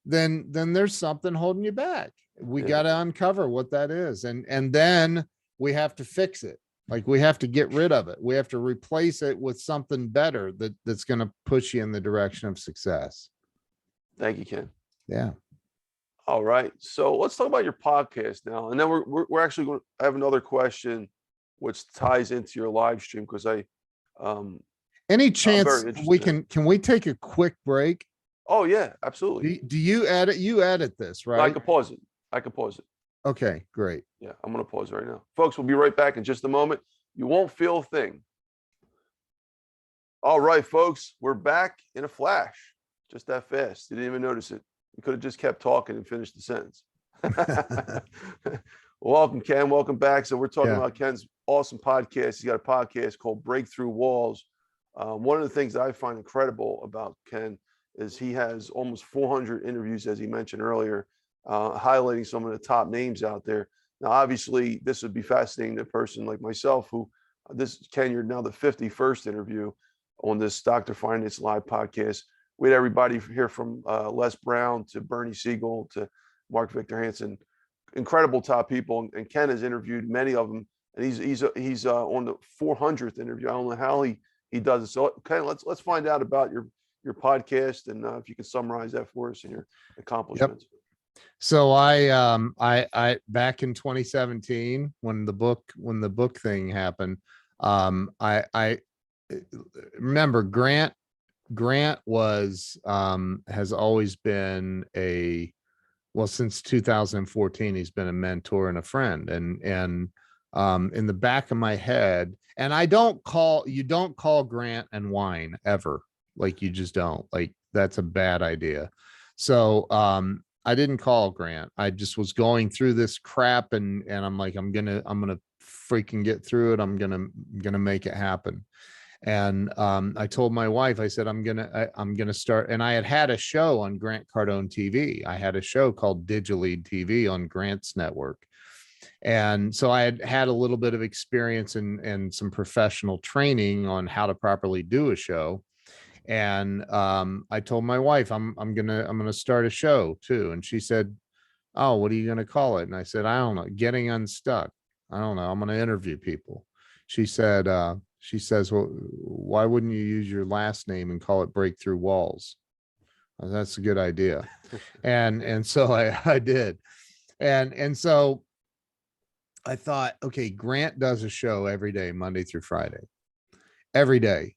then there's something holding you back. We got to uncover what that is, and then we have to fix it. Like, we have to get rid of it. We have to replace it with something better that's going to push you in the direction of success. Thank you, Ken. Yeah. All right. So let's talk about your podcast now. And then we're actually going to have another question which ties into your live stream, because any chance can we take a quick break? Oh yeah, absolutely. Do you edit? You edit this, right? I can pause it. Okay, great. Yeah, I'm going to pause right now. Folks, we'll be right back in just a moment. You won't feel a thing. All right, folks, we're back in a flash. Just that fast. You didn't even notice it. You could have just kept talking and finished the sentence. Welcome, Ken. Welcome back. So we're talking about Ken's awesome podcast. He's got a podcast called Breakthrough Walls. One of the things that I find incredible about Ken is he has almost 400 interviews, as he mentioned earlier, highlighting some of the top names out there. Now, obviously, this would be fascinating to a person like myself, who Ken, you're now the 51st interview on this Dr. Finance Live podcast. We had everybody here from Les Brown to Bernie Siegel to Victor Hansen, incredible top people. And Ken has interviewed many of them, and he's on the 400th interview. I don't know how he does it. So Ken, let's find out about your podcast, and if you can summarize that for us and your accomplishments. Yep. So I back in 2017, when the book thing happened, I remember Grant was has always been since 2014, he's been a mentor and a friend, and in the back of my head, and you don't call Grant and whine ever. Like, you just don't. Like, that's a bad idea. So I didn't call Grant. I just was going through this crap, and I'm like, I'm gonna freaking get through it. I'm gonna make it happen. And I told my wife, I said, I'm gonna start. And I had a show on Grant Cardone TV. I had a show called Digitally TV on Grant's network. And so I had had a little bit of experience and some professional training on how to properly do a show. And I told my wife, I'm gonna start a show too. And she said, "Oh, what are you gonna call it?" And I said, "I don't know, Getting Unstuck. I don't know. I'm gonna interview people." She said, she says, "Well, why wouldn't you use your last name and call it Breakthrough Walls?" I said, "That's a good idea." And so I did. And so I thought, okay, Grant does a show every day, Monday through Friday, every day.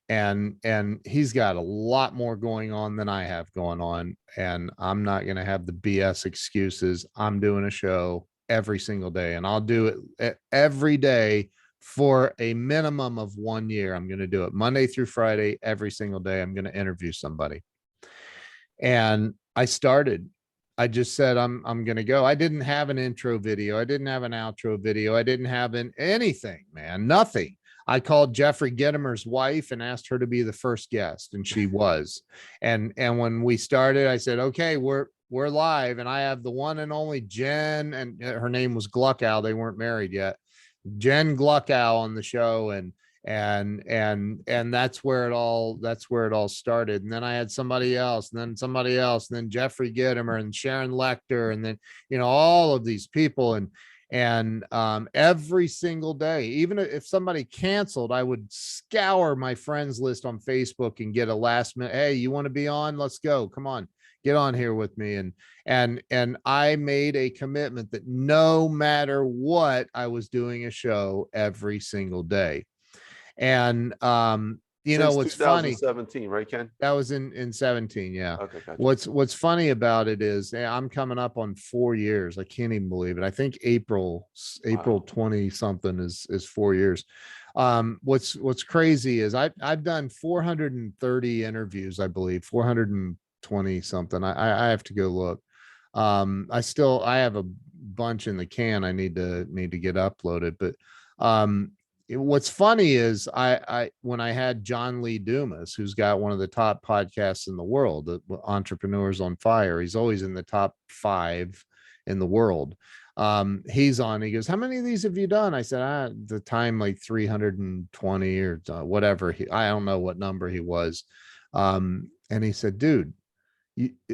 And he's got a lot more going on than I have going on. And I'm not going to have the BS excuses. I'm doing a show every single day, and I'll do it every day for a minimum of 1 year. I'm going to do it Monday through Friday, every single day. I'm going to interview somebody. And I just said, I'm going to go. I didn't have an intro video. I didn't have an outro video. I didn't have anything, man, nothing. I called Jeffrey Gitomer's wife and asked her to be the first guest, and she was. And when we started, I said, okay, we're live. And I have the one and only Jen, and her name was Gluckow. They weren't married yet. Jen Gluckow on the show. And that's where it all started. And then I had somebody else, and then somebody else, and then Jeffrey Gitomer and Sharon Lechter, and then, all of these people. And every single day, even if somebody canceled, I would scour my friends list on Facebook and get a last minute, "Hey, you want to be on? Let's go. Come on, get on here with me." And I made a commitment that no matter what, I was doing a show every single day. And Since what's funny, 2017, right, Ken? that was in 17. Yeah. Okay, gotcha. What's funny about it is I'm coming up on 4 years. I can't even believe it. I think April Wow. 20 something is 4 years. What's crazy is I've done 430 interviews, I believe, 420 something. I have to go look. I have a bunch in the can. I need to get uploaded, but what's funny is I when I had John Lee Dumas, who's got one of the top podcasts in the world, the Entrepreneurs on Fire. He's always in the top 5 in the world. He's on. He goes, "How many of these have you done?" I said, "At the time, like 320 or whatever." I don't know what number he was. And he said, "Dude,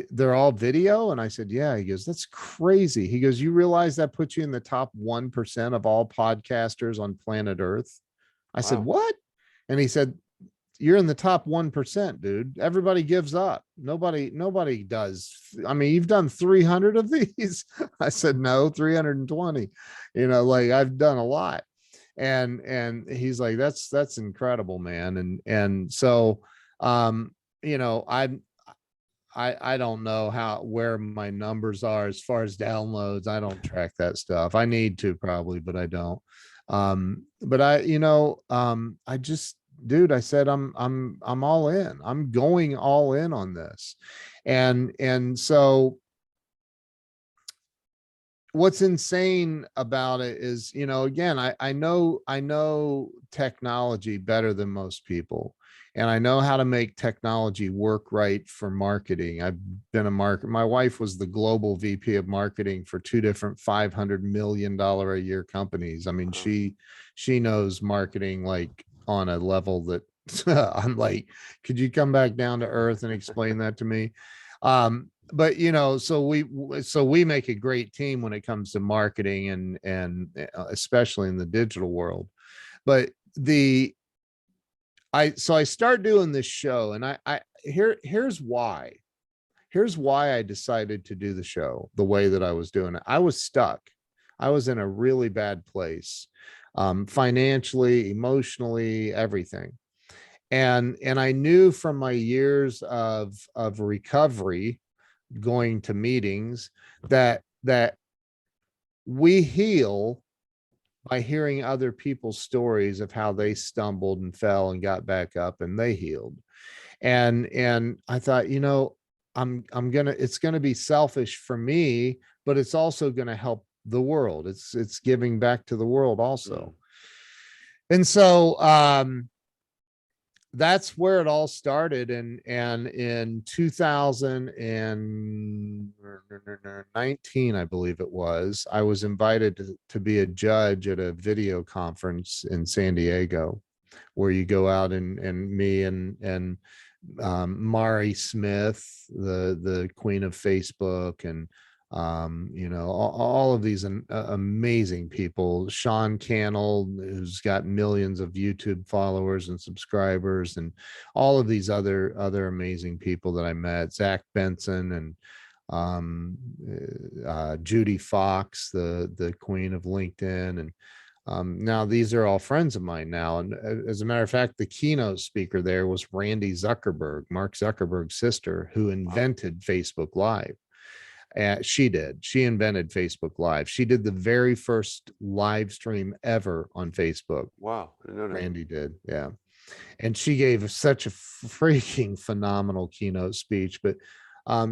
they're all video?" And I said, "Yeah." He goes, "That's crazy." He goes, "You realize that puts you in the top 1% of all podcasters on planet Earth?" I said, Wow. "What?" And he said, "You're in the top 1%, dude. Everybody gives up. Nobody does. I mean, you've done 300 of these." I said, "No, 320. Like, I've done a lot." And he's like, that's incredible, man. And so, I don't know where my numbers are as far as downloads. I don't track that stuff. I need to probably, but I don't. But I just, dude, I said, I'm all in. I'm going all in on this. And so what's insane about it is, again, I know technology better than most people, and I know how to make technology work right for marketing. I've been my wife was the global VP of marketing for 2 different $500 million a year companies. I mean, she knows marketing like on a level that I'm like, could you come back down to earth and explain that to me? But so we make a great team when it comes to marketing and especially in the digital world. But I start doing this show, and here's why I decided to do the show the way that I was doing it. I was stuck. I was in a really bad place, financially, emotionally, everything. And I knew from my years of recovery, going to meetings, that we heal by hearing other people's stories of how they stumbled and fell and got back up and they healed. And I thought, it's gonna be selfish for me, but it's also gonna help the world. It's giving back to the world also. And so that's where it all started. And in 2019, I believe it was, I was invited to be a judge at a video conference in San Diego, where you go out and me and Mari Smith, the queen of Facebook, and all of these amazing people. Sean Cannell, who's got millions of YouTube followers and subscribers, and all of these other amazing people that I met. Zach Benson and Judy Fox, the queen of LinkedIn, and now these are all friends of mine now. And as a matter of fact, the keynote speaker there was Randy Zuckerberg, Mark Zuckerberg's sister, who invented Facebook Live. She invented Facebook Live. She did the very first live stream ever on Facebook. Wow. I didn't know that. Randy did. Yeah. And she gave such a freaking phenomenal keynote speech. But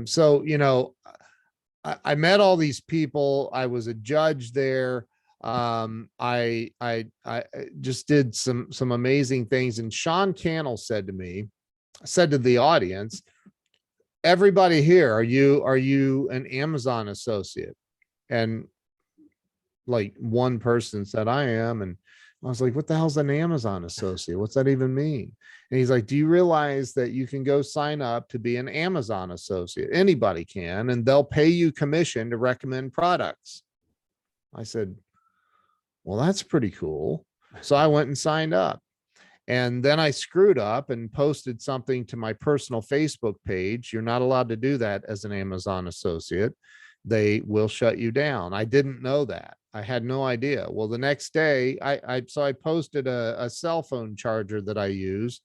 so, I met all these people. I was a judge there. I just did some amazing things. And Sean Cannell said to the audience, everybody here, are you an Amazon associate? And like one person said, I am. And I was like, what the hell's an Amazon associate? What's that even mean? And he's like, do you realize that you can go sign up to be an Amazon associate? Anybody can, and they'll pay you commission to recommend products. I said, well, that's pretty cool. So I went and signed up. And then I screwed up and posted something to my personal Facebook page. You're not allowed to do that as an Amazon associate. They will shut you down. I didn't know that. I had no idea. Well, the next day, I posted a cell phone charger that I use,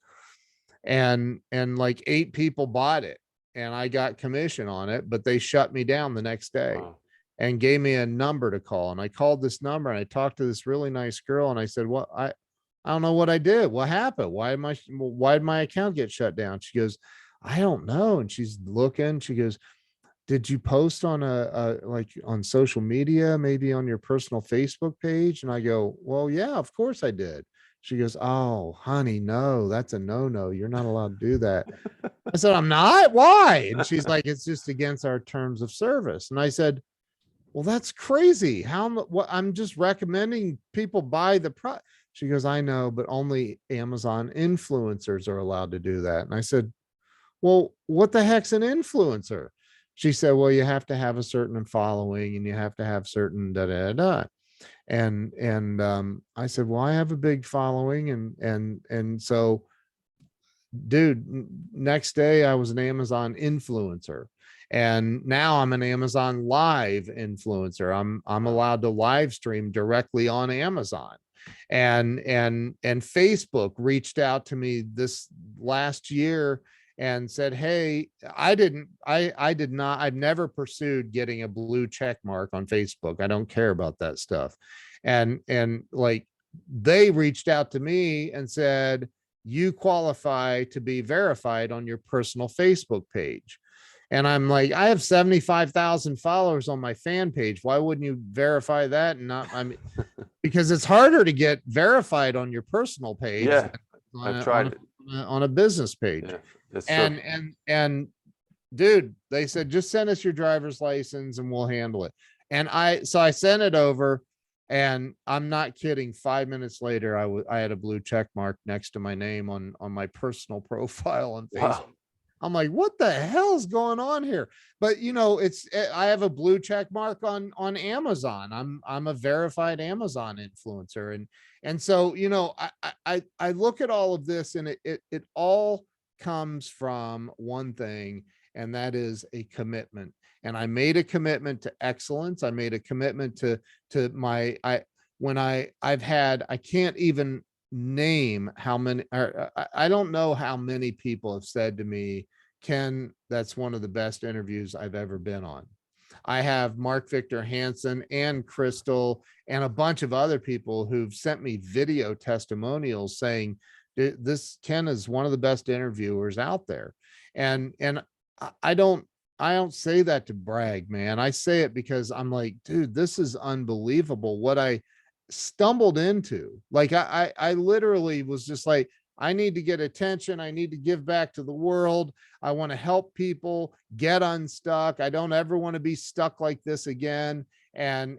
and like 8 people bought it, and I got commission on it, but they shut me down the next day. Wow. And gave me a number to call. And I called this number, and I talked to this really nice girl, and I said, well, I don't know what I did. What happened? Why did my account get shut down? She goes, I don't know. And she's looking, she goes, did you post on like on social media, maybe on your personal Facebook page? And I go, well, yeah, of course I did. She goes, oh, honey, no, that's a no. You're not allowed to do that. I said, I'm not? Why? And she's like, it's just against our terms of service. And I said, well, that's crazy. What I'm just recommending people buy the product. She goes, I know, but only Amazon influencers are allowed to do that. And I said, well, what the heck's an influencer? She said, well, you have to have a certain following, and you have to have certain da. And I said, well, I have a big following. And so, dude, next day I was an Amazon influencer. And now I'm an Amazon live influencer. I'm allowed to live stream directly on Amazon. And Facebook reached out to me this last year and said, hey, I've never pursued getting a blue check mark on Facebook. I don't care about that stuff. And like, they reached out to me and said, you qualify to be verified on your personal Facebook page. And I'm like, I have 75,000 followers on my fan page. Why wouldn't you verify that? And not, I mean, because it's harder to get verified on your personal page. Yeah, I've tried it on a business page. Yeah, and dude, they said, just send us your driver's license and we'll handle it. And I sent it over, and I'm not kidding. 5 minutes later, I had a blue check mark next to my name on my personal profile on Facebook. Wow. I'm like, what the hell's going on here? But I have a blue check mark on Amazon. I'm a verified Amazon influencer. And so, I look at all of this, and it all comes from one thing, and that is a commitment. And I made a commitment to excellence. I made a commitment to I can't even name how many, I don't know how many people have said to me, Ken, that's one of the best interviews I've ever been on. I have Victor Hansen and Crystal and a bunch of other people who've sent me video testimonials saying this Ken is one of the best interviewers out there. And I don't say that to brag, man. I say it because I'm like, dude, this is unbelievable what I stumbled into. Like I literally was just like, I need to get attention. I need to give back to the world. I want to help people get unstuck. I don't ever want to be stuck like this again. And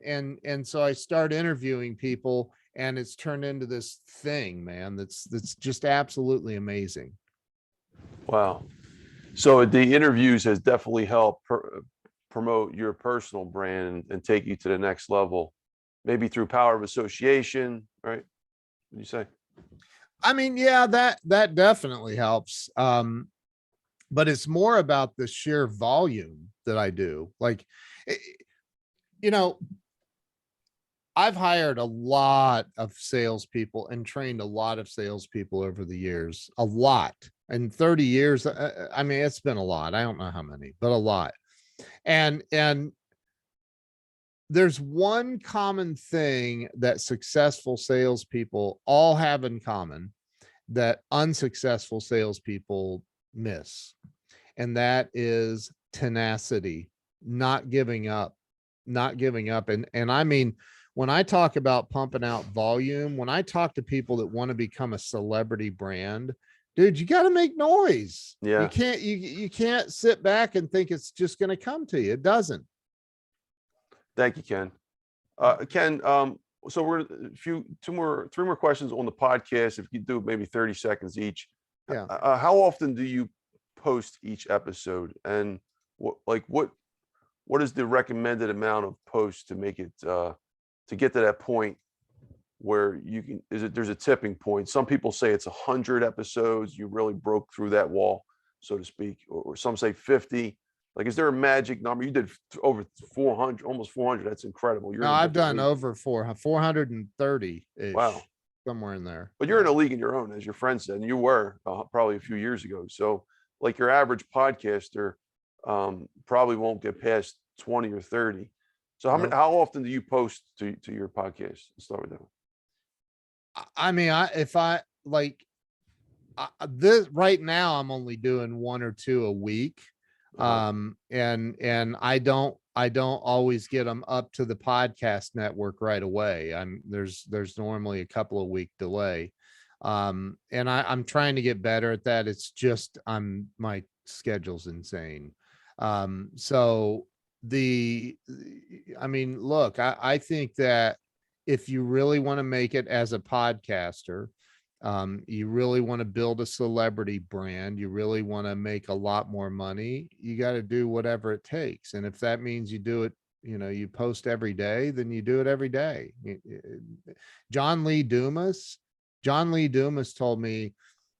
so I start interviewing people, and it's turned into this thing, man, that's just absolutely amazing. Wow. So the interviews has definitely helped promote your personal brand and take you to the next level, maybe through power of association, right? What do you say? I mean, yeah, that definitely helps. But it's more about the sheer volume that I do. Like, you know, I've hired a lot of salespeople and trained a lot of salespeople over the years, a lot. In 30 years, I mean, it's been a lot. I don't know how many, but a lot. And there's one common thing that successful salespeople all have in common that unsuccessful salespeople miss. And that is tenacity, not giving up, not giving up. And I mean, when I talk about pumping out volume, when I talk to people that want to become a celebrity brand, dude, you got to make noise. Yeah. You can't sit back and think it's just going to come to you. It doesn't. Thank you, Ken. Ken, so we're three more questions on the podcast. If you do maybe 30 seconds each. Yeah. How often do you post each episode, and what is the recommended amount of posts to make it to get to that point where you can, there's a tipping point? Some people say it's 100 episodes, you really broke through that wall, so to speak, or some say 50. Like, is there a magic number? You did over 400, almost 400. That's incredible. No, I've done over 430 ish. Wow. Somewhere in there. But you're in a league in your own, as your friend said, and you were probably a few years ago. So like your average podcaster probably won't get past 20 or 30. So how often do you post to your podcast? Let's start with that. I mean, this right now, I'm only doing 1 or 2 a week. And I don't always get them up to the podcast network right away. There's normally a couple of week delay. And I'm trying to get better at that. It's just, my schedule's insane. So I mean, look, I think that if you really want to make it as a podcaster, you really want to build a celebrity brand, you really want to make a lot more money, you got to do whatever it takes. And if that means you do it, you post every day, then you do it every day. Lee Dumas told me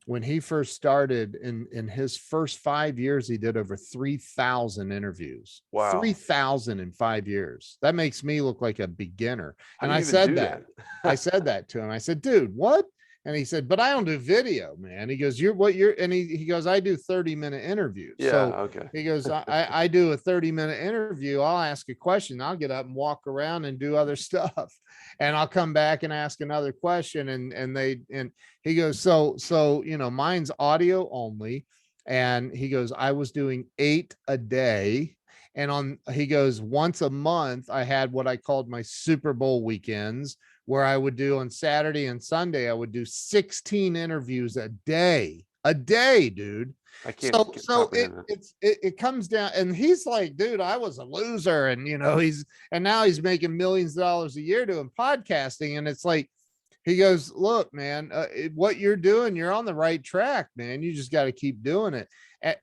when he first started, in his first 5 years, he did over 3,000 interviews. Wow. 3,000 in 5 years. That makes me look like a beginner. And I said that. I said that to him. I said, dude, what? And he said, but I don't do video, man. He goes, and he goes, I do 30-minute interviews. Yeah. So Okay. he goes, I do a 30-minute interview. I'll ask a question. I'll get up and walk around and do other stuff. And I'll come back and ask another question. And he goes, so, mine's audio only. And he goes, I was doing 8 a day. And he goes, once a month, I had what I called my Super Bowl weekends, where I would do on Saturday and Sunday, I would do 16 interviews a day, dude. I can't. So it comes down, and he's like, dude, I was a loser. And, now he's making millions of dollars a year doing podcasting. And it's like, he goes, look, man, what you're doing, you're on the right track, man. You just got to keep doing it.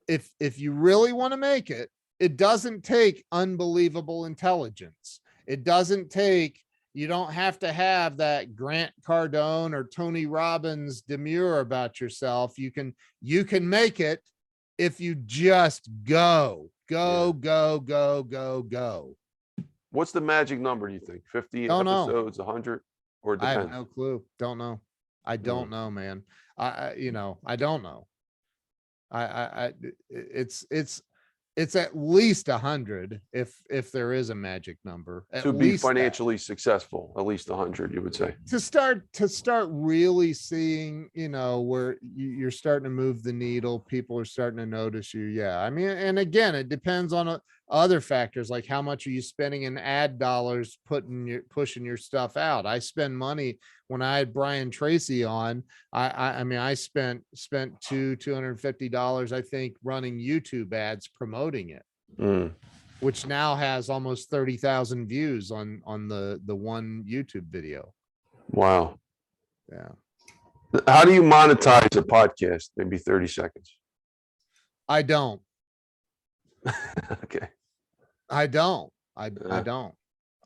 If you really want to make it, it doesn't take unbelievable intelligence. It doesn't take, you don't have to have that Grant Cardone or Tony Robbins demure about yourself. You can make it if you just go. What's the magic number, do you think? 50 episodes, 100, or depends? I have no clue. Don't know. I don't know, man. I don't know. It's at least 100 if there is a magic number. To be financially successful, at least 100, you would say. To start really seeing, where you're starting to move the needle, people are starting to notice you. Yeah. I mean, and again, it depends on other factors like how much are you spending in ad dollars pushing your stuff out. I spend money. When I had Brian Tracy on, I mean, I spent $250, I think, running YouTube ads promoting it, which now has almost 30,000 views on the one YouTube video. Wow. Yeah. How do you monetize a podcast? Maybe 30 seconds. I don't. Okay. I don't. I don't.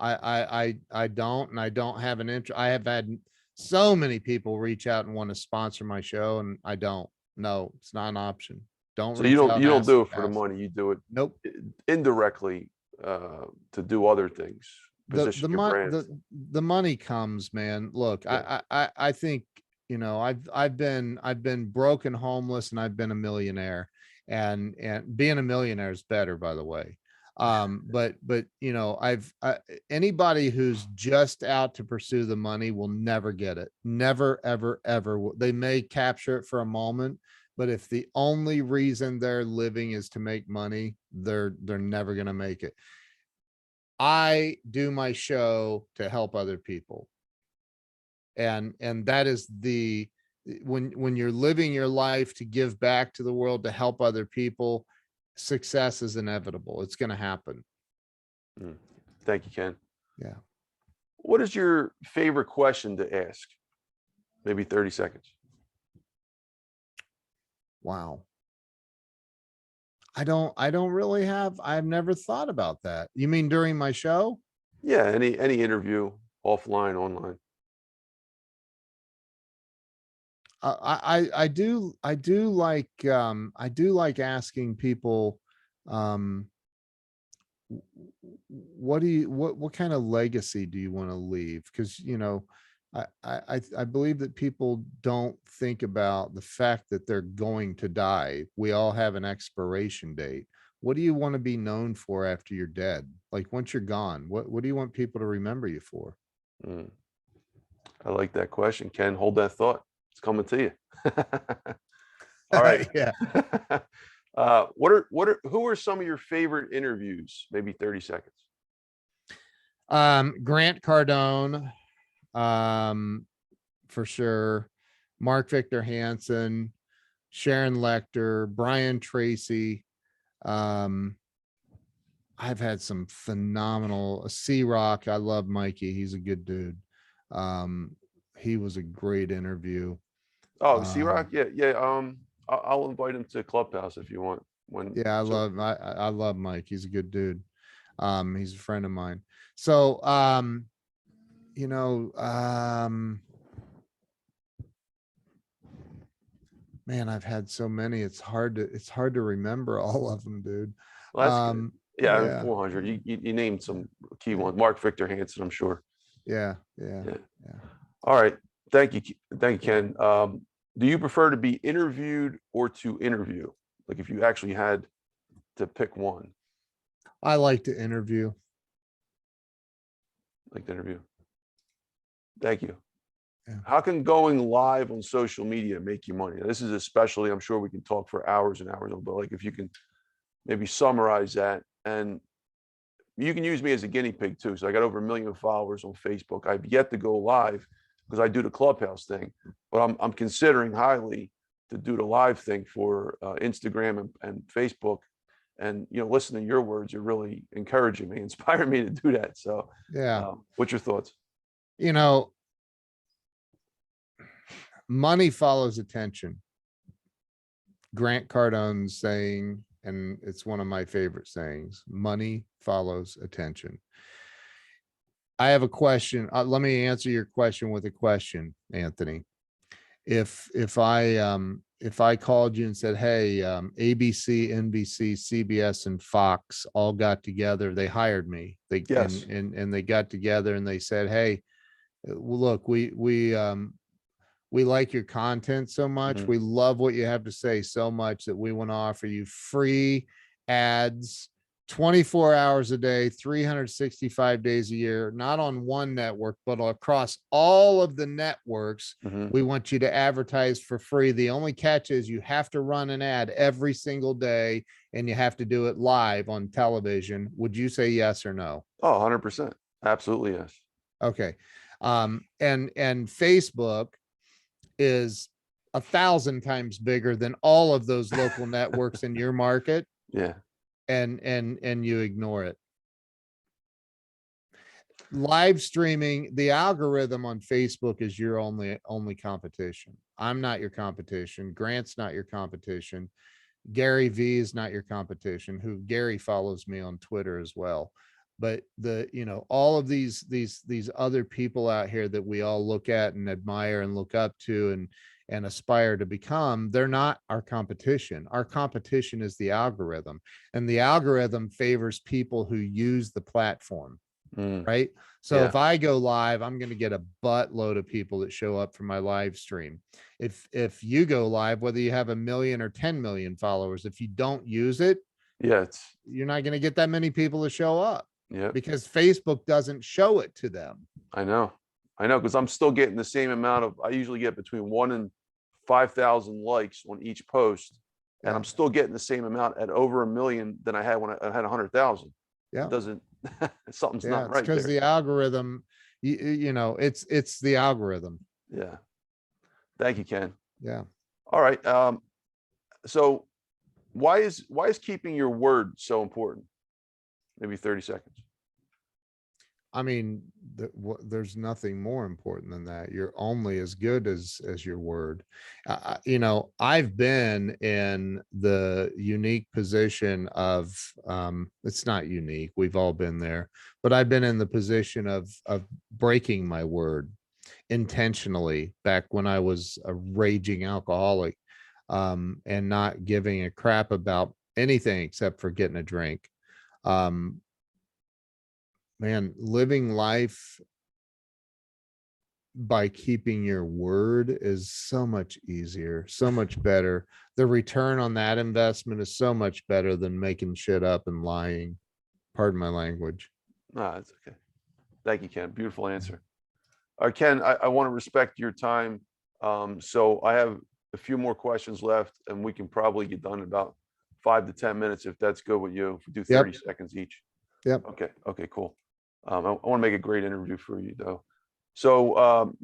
I don't, and I don't have an interest. I have had so many people reach out and want to sponsor my show, and I don't. No, it's not an option. Don't So reach out. you don't do it for the money. You do it Nope. indirectly to do other things. Position your brand. The money comes, man. Look, Yeah. I think, you know, I've been broken, homeless, and I've been a millionaire, and being a millionaire is better, by the way. But you know, anybody who's just out to pursue the money will never get it. Never, ever, ever. They may capture it for a moment, but if the only reason they're living is to make money, they're never going to make it. I do my show to help other people. And that is when you're living your life to give back to the world, to help other people, success is inevitable. It's going to happen. Thank you, Ken. Yeah. What is your favorite question to ask? Maybe 30 seconds. Wow. I don't really have, I've never thought about that. You mean during my show? Yeah, any interview, offline, online. I do like asking people, what kind of legacy do you want to leave? Because, you know, I believe that people don't think about the fact that they're going to die. We all have an expiration date. What do you want to be known for after you're dead? Like once you're gone, what do you want people to remember you for? I like that question, Ken. Hold that thought. It's coming to you. All right. Yeah. Who are some of your favorite interviews? Maybe 30 seconds. Grant Cardone, for sure. Victor Hansen, Sharon Lechter, Brian Tracy. I've had some phenomenal C-Roc. I love Mikey. He's a good dude. He was a great interview. Oh, C-Roc. Yeah. I'll invite him to Clubhouse if you want. I love Mike. He's a good dude. He's a friend of mine. So, you know, man, I've had so many. It's hard to remember all of them, dude. Well, that's good. Yeah, yeah. 400. You named some key ones. Victor Hansen, I'm sure. Yeah. All right. Thank you, Ken. Do you prefer to be interviewed or to interview? Like if you actually had to pick one. I like to interview. Like to interview. Thank you. Yeah. How can going live on social media make you money? Now, this is especially, I'm sure we can talk for hours and hours, but like if you can maybe summarize that, and you can use me as a guinea pig too. So I got over 1 million followers on Facebook. I've yet to go live because I do the Clubhouse thing, but I'm considering highly to do the live thing for Instagram and Facebook. And, you know, listening to your words, you're really encouraging me, inspiring me to do that. So yeah. What's your thoughts? You know, money follows attention. Grant Cardone's saying, and it's one of my favorite sayings, money follows attention. I have a question. Let me answer your question with a question, Anthony. If I called you and said, hey, ABC, NBC, CBS, and Fox all got together, they hired me. Yes. And they got together and they said, hey, look, we like your content so much. Mhm. We love what you have to say so much that we want to offer you free ads 24 hours a day, 365 days a year, not on one network, but across all of the networks. We want you to advertise for free. The only catch is you have to run an ad every single day and you have to do it live on television. Would you say yes or no? Oh, 100%. Absolutely, yes. Okay. And Facebook is 1,000 times bigger than all of those local networks in your market. Yeah. And you ignore it. Live streaming, the algorithm on Facebook is your only competition. I'm not your competition. Grant's not your competition. Gary V is not your competition, who Gary follows me on Twitter as well. But all of these other people out here that we all look at and admire and look up to and aspire to become, they're not our competition. Our competition is the algorithm, and the algorithm favors people who use the platform. Right. So if I go live, I'm going to get a buttload of people that show up for my live stream. If you go live, whether you have 1 million or 10 million followers, if you don't use it, you're not going to get that many people to show up. Yeah. Because Facebook doesn't show it to them. I know. Because I'm still getting the same amount of, I usually get between 1 and 5,000 likes on each post. And I'm still getting the same amount at over 1 million than I had when I had 100,000. Yeah. It doesn't, something's not right. Because the algorithm, it's the algorithm. Yeah. Thank you, Ken. Yeah. All right. So why is keeping your word so important? Maybe 30 seconds. I mean, there's nothing more important than that. You're only as good as your word. I've been in the unique position of, it's not unique, we've all been there, but I've been in the position of breaking my word intentionally back when I was a raging alcoholic, and not giving a crap about anything except for getting a drink. Man, living life by keeping your word is so much easier, so much better. The return on that investment is so much better than making shit up and lying. Pardon my language. No, it's okay. Thank you, Ken. Beautiful answer. All right, Ken, I want to respect your time. So I have a few more questions left, and we can probably get done in about 5 to 10 minutes if that's good with you. If we do 30 seconds each. Yep. Okay, cool. I want to make a great interview for you, though. So,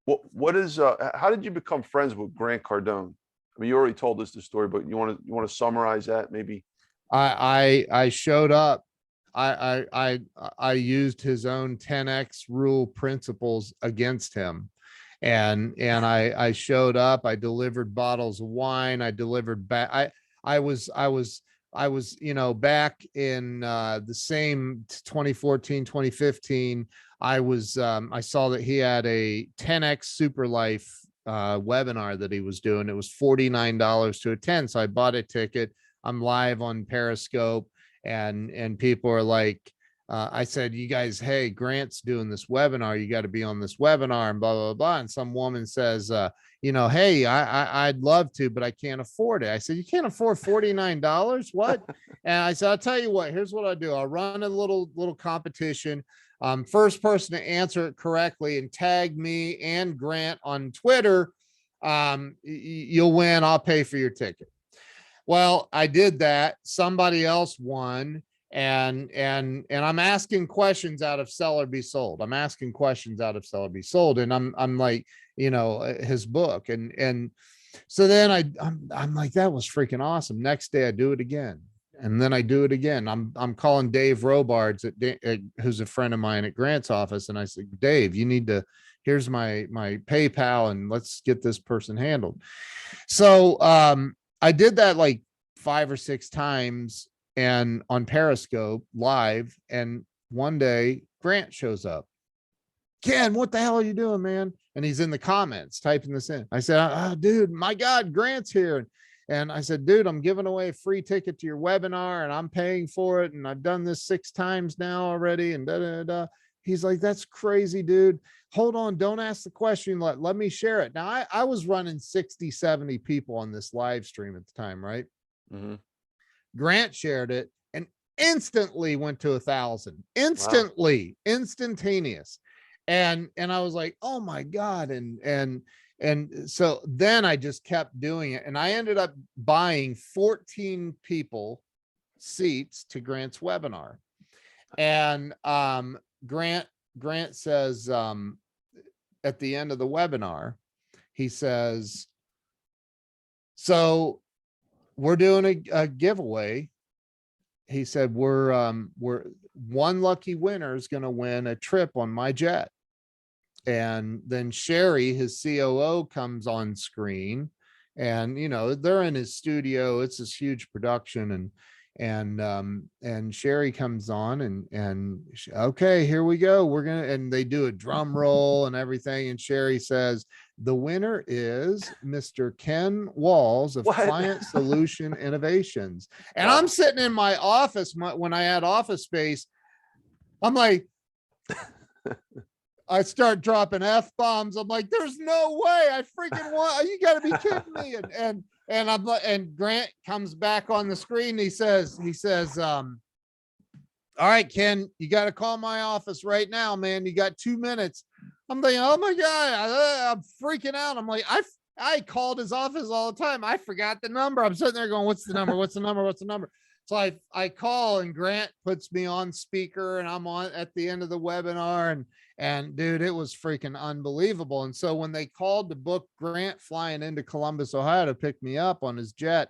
what is? How did you become friends with Grant Cardone? I mean, you already told us the story, but you want to summarize that, maybe? I showed up. I used his own 10x rule principles against him, and I showed up. I delivered bottles of wine. I delivered back. I was back in the same 2014, 2015, I saw that he had a 10x Super Life webinar that he was doing. It was $49 to attend. So I bought a ticket. I'm live on Periscope, and people are like, I said, you guys, hey, Grant's doing this webinar. You got to be on this webinar and blah, blah, blah. And some woman says, hey, I'd love to, but I can't afford it. I said, you can't afford $49? What? And I said, I'll tell you what, here's what I'll do. I'll run a little competition. First person to answer it correctly and tag me and Grant on Twitter, you'll win. I'll pay for your ticket. Well, I did that. Somebody else won. And I'm asking questions out of Sell or Be Sold. I'm asking questions out of Sell or Be Sold. And I'm like, his book. And so then I'm like, that was freaking awesome. Next day I do it again. And then I do it again. I'm calling Dave Robards who's a friend of mine at Grant's office. And I said, Dave, you need to, here's my PayPal and let's get this person handled. So I did that like 5 or 6 times and on Periscope live. And one day Grant shows up. Ken, what the hell are you doing, man? And he's in the comments typing this in. I said, dude, my God, Grant's here. And I said, dude, I'm giving away a free ticket to your webinar and I'm paying for it. And I've done this 6 times now already. And da, da, da. He's like, that's crazy, dude. Hold on. Don't ask the question. Let me share it. Now I was running 60, 70 people on this live stream at the time, right? Mm-hmm. Grant shared it and instantly went to 1,000, Wow. instantly, instantaneous. And I was like, oh my God. And so then I just kept doing it. And I ended up buying 14 people seats to Grant's webinar. And Grant says, at the end of the webinar, he says, so we're doing a giveaway. He said, we're one lucky winner is going to win a trip on my jet. And then Sherry, his COO, comes on screen, and they're in his studio. It's this huge production, and Sherry comes on, and okay, here we go. We're gonna, and they do a drum roll and everything. And Sherry says, the winner is Mr. Ken Walls of What? Client Solution Innovations. And Wow. I'm sitting in my office when I had office space. I'm like, I start dropping F-bombs. I'm like, there's no way. I freaking want, you gotta be kidding me. And I'm like, and Grant comes back on the screen. He says, all right, Ken, you got to call my office right now, man. You got 2 minutes. I'm thinking, oh my God, I'm freaking out. I'm like, I called his office all the time. I forgot the number. I'm sitting there going, what's the number? What's the number? What's the number? So I call, and Grant puts me on speaker, and I'm on at the end of the webinar, and dude, it was freaking unbelievable. And so when they called to book Grant flying into Columbus, Ohio to pick me up on his jet,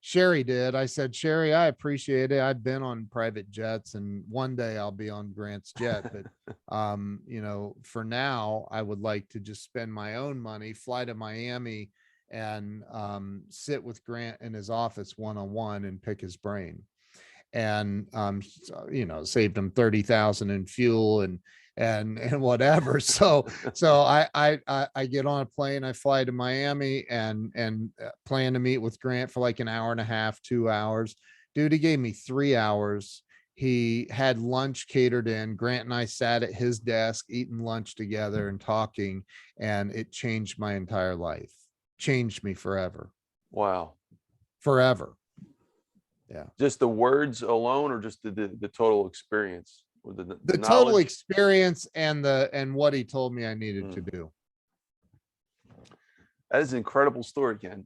Sherry did. I said, Sherry, I appreciate it. I've been on private jets, and one day I'll be on Grant's jet. But, for now, I would like to just spend my own money, fly to Miami, and sit with Grant in his office one-on-one and pick his brain. And, saved him 30,000 in fuel and whatever. So I get on a plane, I fly to Miami, and plan to meet with Grant for like an hour and a half, 2 hours. Dude, he gave me 3 hours. He had lunch catered in. Grant and I sat at his desk eating lunch together and talking, and it changed my entire life. Changed me forever. Wow. Forever. Yeah. Just the words alone, or just the total experience? Or the total experience and what he told me I needed to do. That is an incredible story, Ken.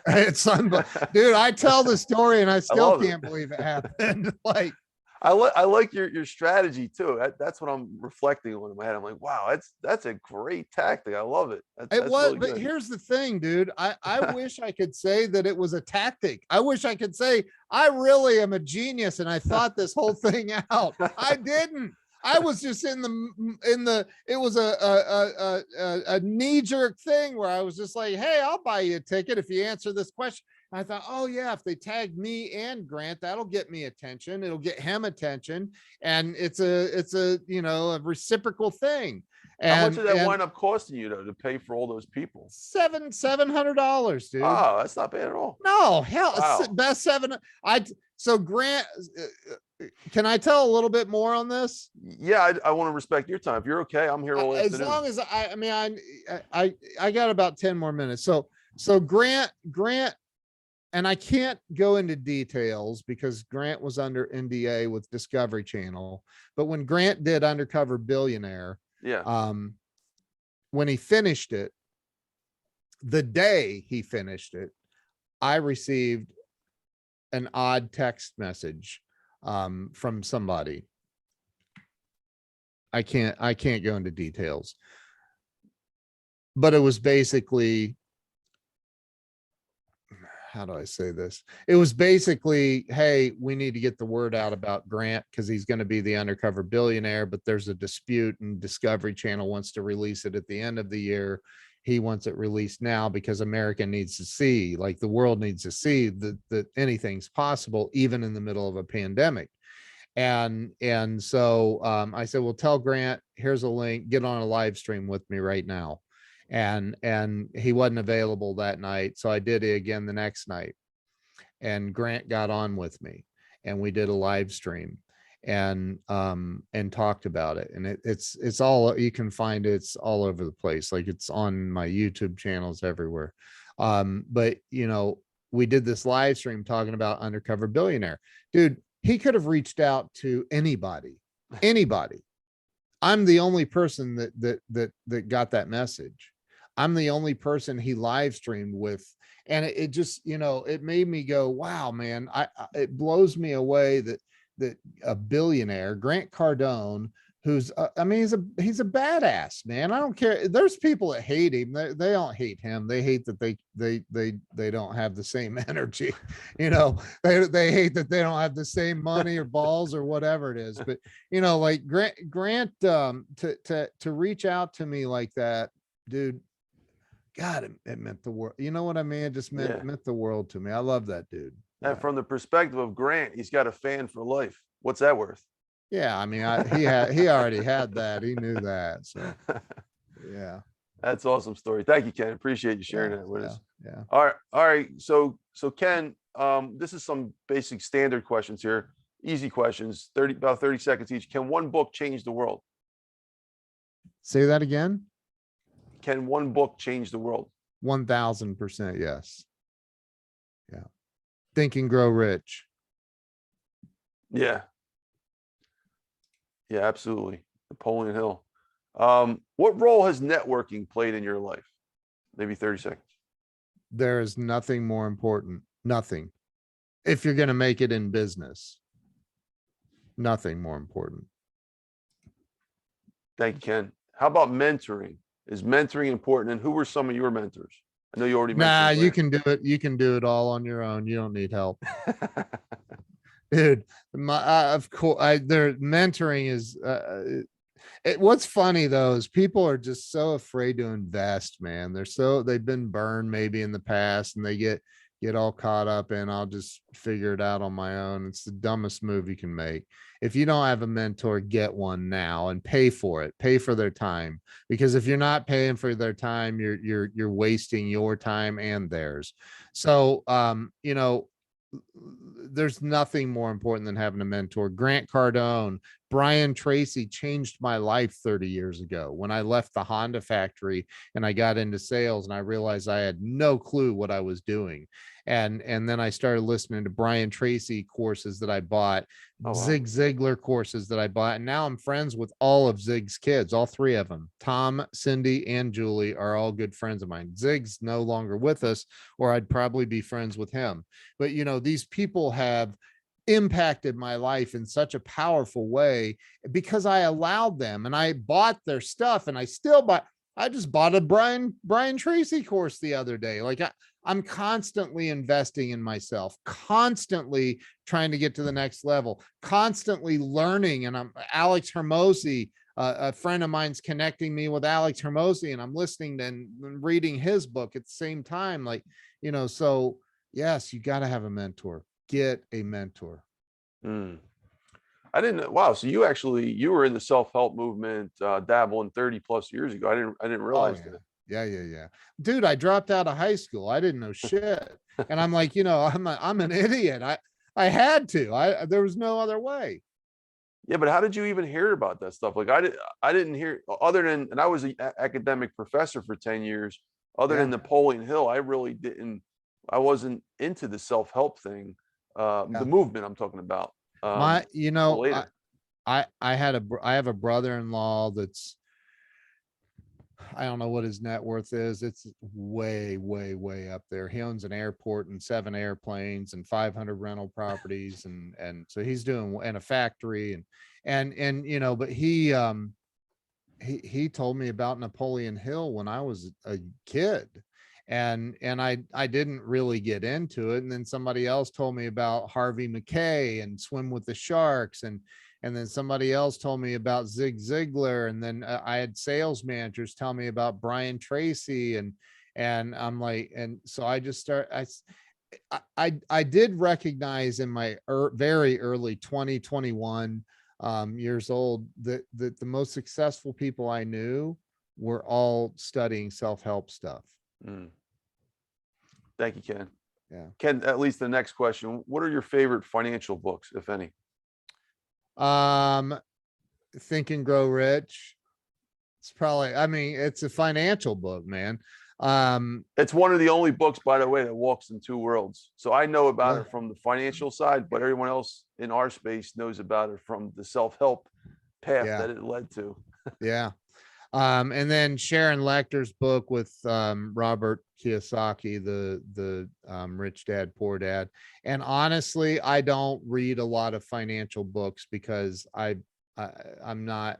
It's dude, I tell the story and I still can't believe it happened. Like, I like your strategy too. That's what I'm reflecting on in my head. I'm like, wow, that's a great tactic. I love it. It was, really, but here's the thing, dude. I wish I could say that it was a tactic. I wish I could say I really am a genius and I thought this whole thing out. I didn't. I was just it was a knee-jerk thing where I was just like, hey, I'll buy you a ticket if you answer this question. I thought, oh yeah, if they tag me and Grant, that'll get me attention. It'll get him attention. And it's a reciprocal thing. And how much did that wind up costing you though to pay for all those people? $700, dude. Oh, that's not bad at all. No, hell, wow. Best seven. So Grant, can I tell a little bit more on this? Yeah, I want to respect your time. If you're okay, I'm here all afternoon. As long as I got about 10 more minutes. So Grant, and I can't go into details because Grant was under NDA with Discovery Channel. But when Grant did Undercover Billionaire, yeah, when he finished it, the day he finished it, I received an odd text message from somebody. I can't go into details, but it was basically, how do I say this? It was basically, hey, we need to get the word out about Grant because he's going to be the Undercover Billionaire, but there's a dispute and Discovery Channel wants to release it at the end of the year. He wants it released now because America needs to see, like the world needs to see that anything's possible, even in the middle of a pandemic. And so I said, well, tell Grant, here's a link, get on a live stream with me right now. And he wasn't available that night. So I did it again the next night, and Grant got on with me and we did a live stream and talked about it. And it's all, you can find it, it's all over the place. Like it's on my YouTube channels everywhere. But we did this live stream talking about Undercover Billionaire. Dude, he could have reached out to anybody. I'm the only person that got that message. I'm the only person he live streamed with. And it just, it made me go, wow, man, it blows me away that a billionaire, Grant Cardone, who's I mean, he's a badass, man. I don't care. There's people that hate him. They don't hate him. They hate that they don't have the same energy. They hate that they don't have the same money or balls or whatever it is. But like Grant to reach out to me like that, dude, God, it meant the world. You know what I mean? It just meant the world to me. I love that dude. And from the perspective of Grant, he's got a fan for life. What's that worth? Yeah, I mean, he already had that. He knew that. So yeah. That's an awesome story. Thank you, Ken. Appreciate you sharing that with us. Yeah. All right. So Ken, this is some basic standard questions here. Easy questions, about 30 seconds each. Can one book change the world? Say that again. Can one book change the world? 1000%. Yes. Yeah. Think and Grow Rich. Yeah. Yeah, absolutely. Napoleon Hill. What role has networking played in your life? Maybe 30 seconds. There is nothing more important. Nothing. If you're going to make it in business, nothing more important. Thank you, Ken. How about mentoring? Is mentoring important? And who were some of your mentors? I know you already mentioned. Nah, you can do it. You can do it all on your own. You don't need help. Dude, of course, their mentoring is, what's funny though, is people are just so afraid to invest, man. They've been burned maybe in the past and they get all caught up in, I'll just figure it out on my own. It's the dumbest move you can make. If you don't have a mentor, get one now and pay for it. Pay for their time, because if you're not paying for their time, you're wasting your time and theirs. So, there's nothing more important than having a mentor. Grant Cardone, Brian Tracy changed my life 30 years ago when I left the Honda factory and I got into sales and I realized I had no clue what I was doing. And then I started listening to Brian Tracy courses that I bought, Zig Ziglar courses that I bought. And now I'm friends with all of Zig's kids, all three of them. Tom, Cindy, and Julie are all good friends of mine. Zig's no longer with us, or I'd probably be friends with him. But, these people have impacted my life in such a powerful way because I allowed them, and I bought their stuff, and I just bought a Brian Tracy course the other day. Like I'm constantly investing in myself, constantly trying to get to the next level, constantly learning. And I'm Alex Hermosi, a friend of mine's connecting me with Alex Hermosi, and I'm listening and reading his book at the same time. So yes, you got to have a mentor. Get a mentor. I didn't know. Wow. So you were in the self-help movement, dabbling 30 plus years ago. I didn't realize that. Yeah. Dude, I dropped out of high school. I didn't know shit. And I'm like, I'm an idiot. I had to, there was no other way. Yeah. But how did you even hear about that stuff? Like I didn't hear, other than, and I was an academic professor for 10 years, other than Napoleon Hill. I wasn't into the self-help thing. The movement I'm talking about. I have a brother-in-law that's, I don't know what his net worth is. It's way, way, way up there. He owns an airport and 7 airplanes and 500 rental properties. And so he's doing, and a factory but he told me about Napoleon Hill when I was a kid. And I didn't really get into it. And then somebody else told me about Harvey McKay and Swim with the Sharks. And then somebody else told me about Zig Ziglar. And then I had sales managers tell me about Brian Tracy. And I'm like, and so I just I did recognize in my very early 2021 years old that the most successful people I knew were all studying self-help stuff. Thank you, Ken. Yeah. Ken, at least the next question. What are your favorite financial books, if any? Think and Grow Rich. It's probably, it's a financial book, man. It's one of the only books, by the way, that walks in two worlds. So I know about Yeah. it from the financial side, but everyone else in our space knows about it from the self-help path Yeah. that it led to. Yeah. And then Sharon Lechter's book with Robert Kiyosaki, the Rich Dad Poor Dad. And honestly, I don't read a lot of financial books because I'm not.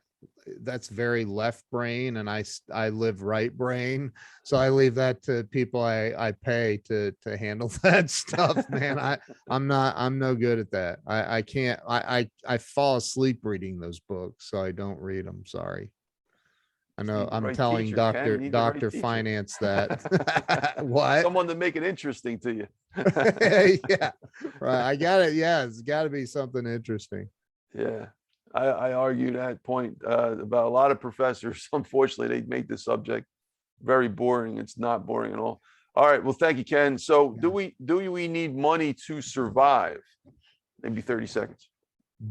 That's very left brain, and I live right brain, so I leave that to people I pay to handle that stuff. Man, I'm no good at that. I can't. I fall asleep reading those books, so I don't read them. Sorry. I You know need the I'm right telling teacher, Ken. You need the right Dr. teacher. Finance that. What? Someone to make it interesting to you. Yeah, right. I got it. Yeah, it's got to be something interesting. Yeah, I argue that point about a lot of professors. Unfortunately, they make the subject very boring. It's not boring at all. All right. Well, thank you, Ken. So Yeah. do we need money to survive? Maybe 30 seconds.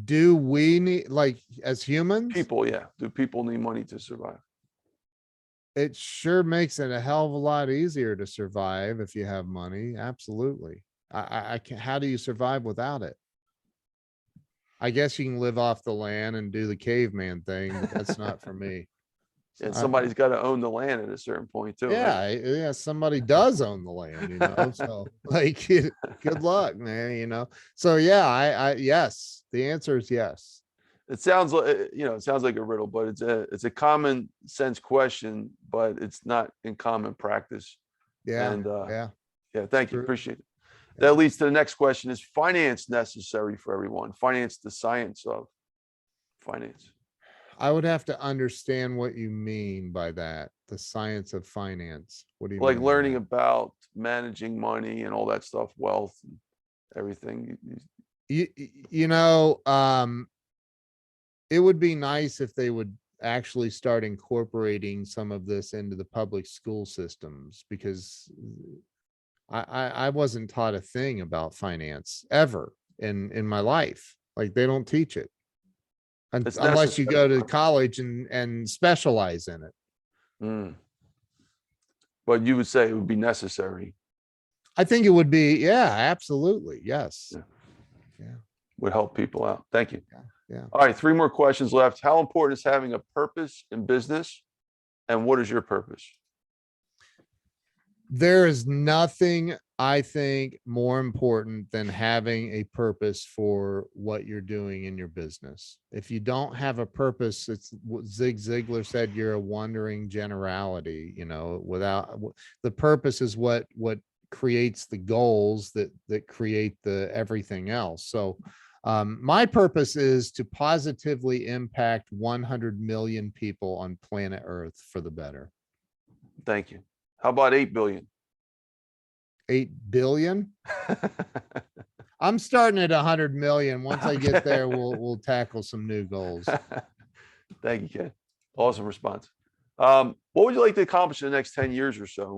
Do we need, like, as humans? People, yeah. Do people need money to survive? It sure makes it a hell of a lot easier to survive if you have money. Absolutely. I can't. How do you survive without it? I guess you can live off the land and do the caveman thing, but that's not for me. It's And not for somebody's got to own the land at a certain point too, right? Yeah, yeah, somebody does own the land, so like good luck, man. So yeah, yes, the answer is yes. It sounds like it sounds like a riddle, but it's a common sense question, but it's not in common practice. Yeah, And yeah, yeah, it's thank you, true. appreciate it. Yeah. That leads to the next question: is finance necessary for everyone? Finance, the science of finance. I would have to understand what you mean by that. The science of finance. What do you Like mean by learning that? about managing money and all that stuff, wealth and everything. You know, it would be nice if they would actually start incorporating some of this into the public school systems, because I wasn't taught a thing about finance ever in my life. Like, they don't teach it It's unless you go to necessary. college and specialize in it. Mm. But you would say it would be necessary. I think it would be, yeah, absolutely. Yes. Yeah. Yeah. Would help people out. Thank you. Yeah. Yeah. All right, three more questions left. How important is having a purpose in business? And what is your purpose? There is nothing, I think, more important than having a purpose for what you're doing in your business. If you don't have a purpose, it's what Zig Ziglar said, you're a wandering generality. Without the purpose is what creates the goals that create the everything else. So my purpose is to positively impact 100 million people on planet Earth for the better. Thank you. How about 8 billion? 8 billion. I'm starting at 100 million. Once I get there, we'll tackle some new goals. Thank you, Ken. Awesome response. What would you like to accomplish in the next 10 years or so, and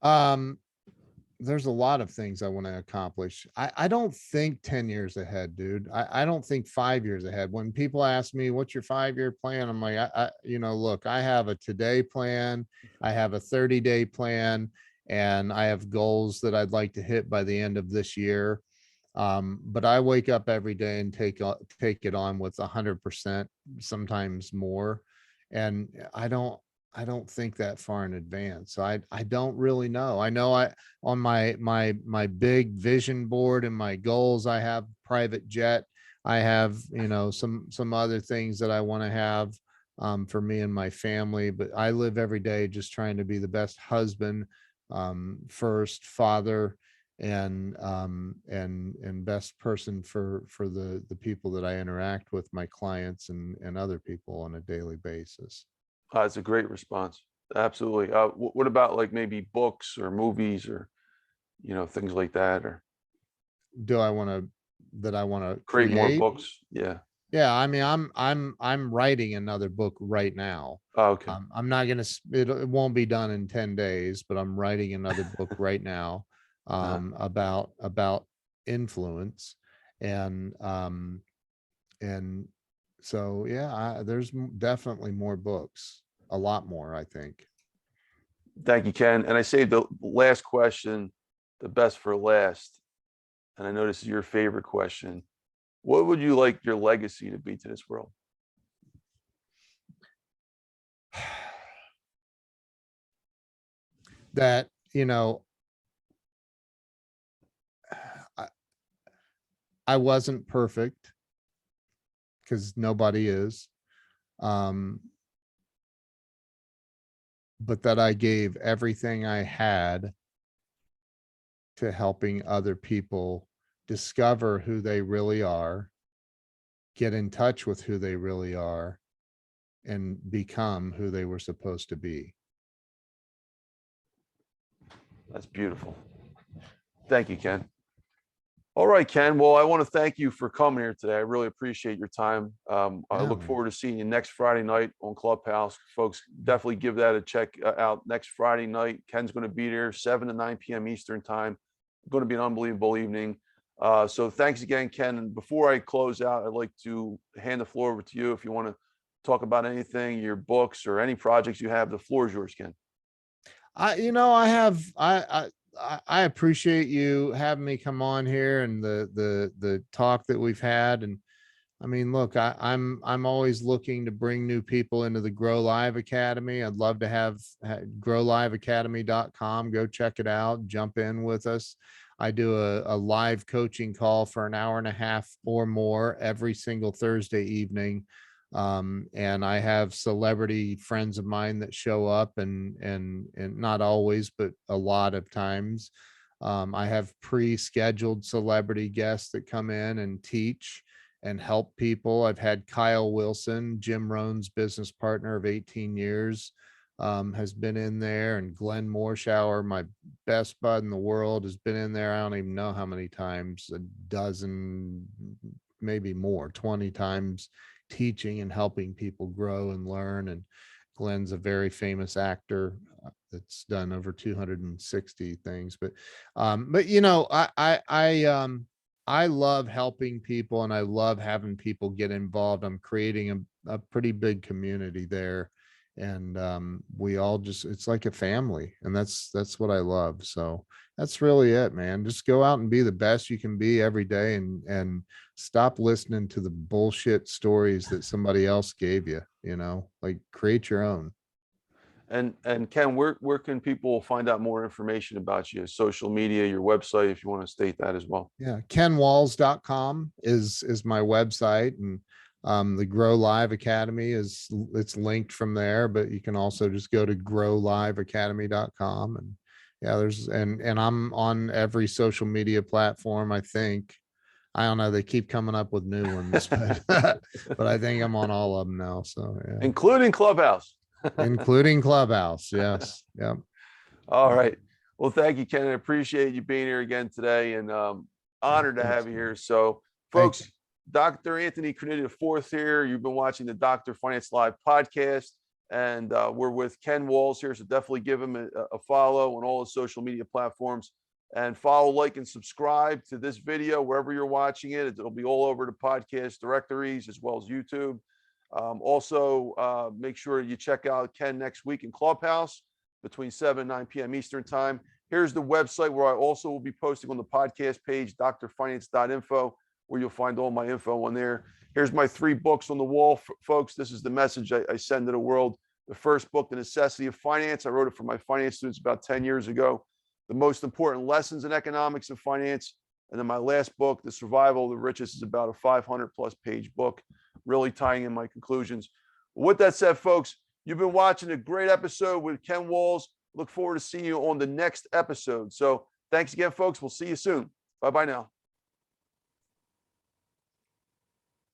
why? There's a lot of things I want to accomplish. I don't think 10 years ahead, dude. I don't think 5 years ahead. When people ask me, what's your 5-year plan? I'm like, look, I have a today plan. I have a 30-day plan, and I have goals that I'd like to hit by the end of this year. But I wake up every day and take it on with 100%, sometimes more. And I don't think that far in advance. So I don't really know. I know on my big vision board and my goals, I have private jet. I have, some other things that I want to have for me and my family, but I live every day just trying to be the best husband, first father, and best person for the people that I interact with, my clients and other people on a daily basis. It's a great response. Absolutely. What about like maybe books or movies or things like that, or Do I want to create more create? books? Yeah. Yeah, I mean, I'm writing another book right now. Oh, okay. I'm not gonna. It won't be done in 10 days, but I'm writing another book right now, about influence, and so yeah, there's definitely more books, a lot more, I think. Thank you, Ken. And I saved the last question, the best for last. And I know this is your favorite question. What would you like your legacy to be to this world? That, I wasn't perfect, because nobody is. But that I gave everything I had to helping other people discover who they really are, get in touch with who they really are, and become who they were supposed to be. That's beautiful. Thank you, Ken. All right, Ken. Well, I want to thank you for coming here today. I really appreciate your time. I look forward to seeing you next Friday night on Clubhouse. Folks, definitely give that a check out next Friday night. Ken's going to be there 7 to 9 p.m. Eastern time. Going to be an unbelievable evening. So thanks again, Ken. And before I close out, I'd like to hand the floor over to you. If you want to talk about anything, your books or any projects you have, the floor is yours, Ken. I appreciate you having me come on here, and the talk that we've had. And I mean, look, I'm always looking to bring new people into the Grow Live Academy. I'd love to have growliveacademy.com. Go check it out. Jump in with us. I do a live coaching call for an hour and a half or more every single Thursday evening. And I have celebrity friends of mine that show up, and not always, but a lot of times. I have pre-scheduled celebrity guests that come in and teach and help people. I've had Kyle Wilson, Jim Rohn's business partner of 18 years, has been in there, and Glenn Morshower, my best bud in the world, has been in there. I don't even know how many times, a dozen, maybe more, 20 times, teaching and helping people grow and learn. And Glenn's a very famous actor that's done over 260 things. But I love helping people, and I love having people get involved. I'm creating a pretty big community there, and we all just, it's like a family, and that's what I love. So that's really it, man. Just go out and be the best you can be every day, and stop listening to the bullshit stories that somebody else gave you, like create your own. And Ken, where can people find out more information about you? Social media, your website, if you want to state that as well. Yeah, kenwalls.com is my website, and the Grow Live Academy it's linked from there, but you can also just go to growliveacademy.com. And yeah, and I'm on every social media platform, I think. I don't know, they keep coming up with new ones, but but I think I'm on all of them now. So yeah. Including Clubhouse. Including Clubhouse. Yes. Yep. All right. Well, thank you, Ken. I appreciate you being here again today, and honored to have you here. So, folks, Dr. Anthony Cardone IV here. You've been watching the Dr. Finance Live podcast, and we're with Ken Walls here. So definitely give him a follow on all the social media platforms, and follow, like, and subscribe to this video wherever you're watching it. It'll be all over the podcast directories as well as YouTube. Also, make sure you check out Ken next week in Clubhouse between 7 and 9 p.m. Eastern time. Here's the website where I also will be posting on the podcast page, drfinance.info, where you'll find all my info on there. Here's my 3 books on the wall, folks. This is the message I send to the world. The first book, The Necessity of Finance. I wrote it for my finance students about 10 years ago. The most important lessons in economics and finance. And then my last book, The Survival of the Richest, is about a 500+ page book, really tying in my conclusions. With that said, folks, you've been watching a great episode with Ken Walls. Look forward to seeing you on the next episode. So thanks again, folks. We'll see you soon. Bye-bye now.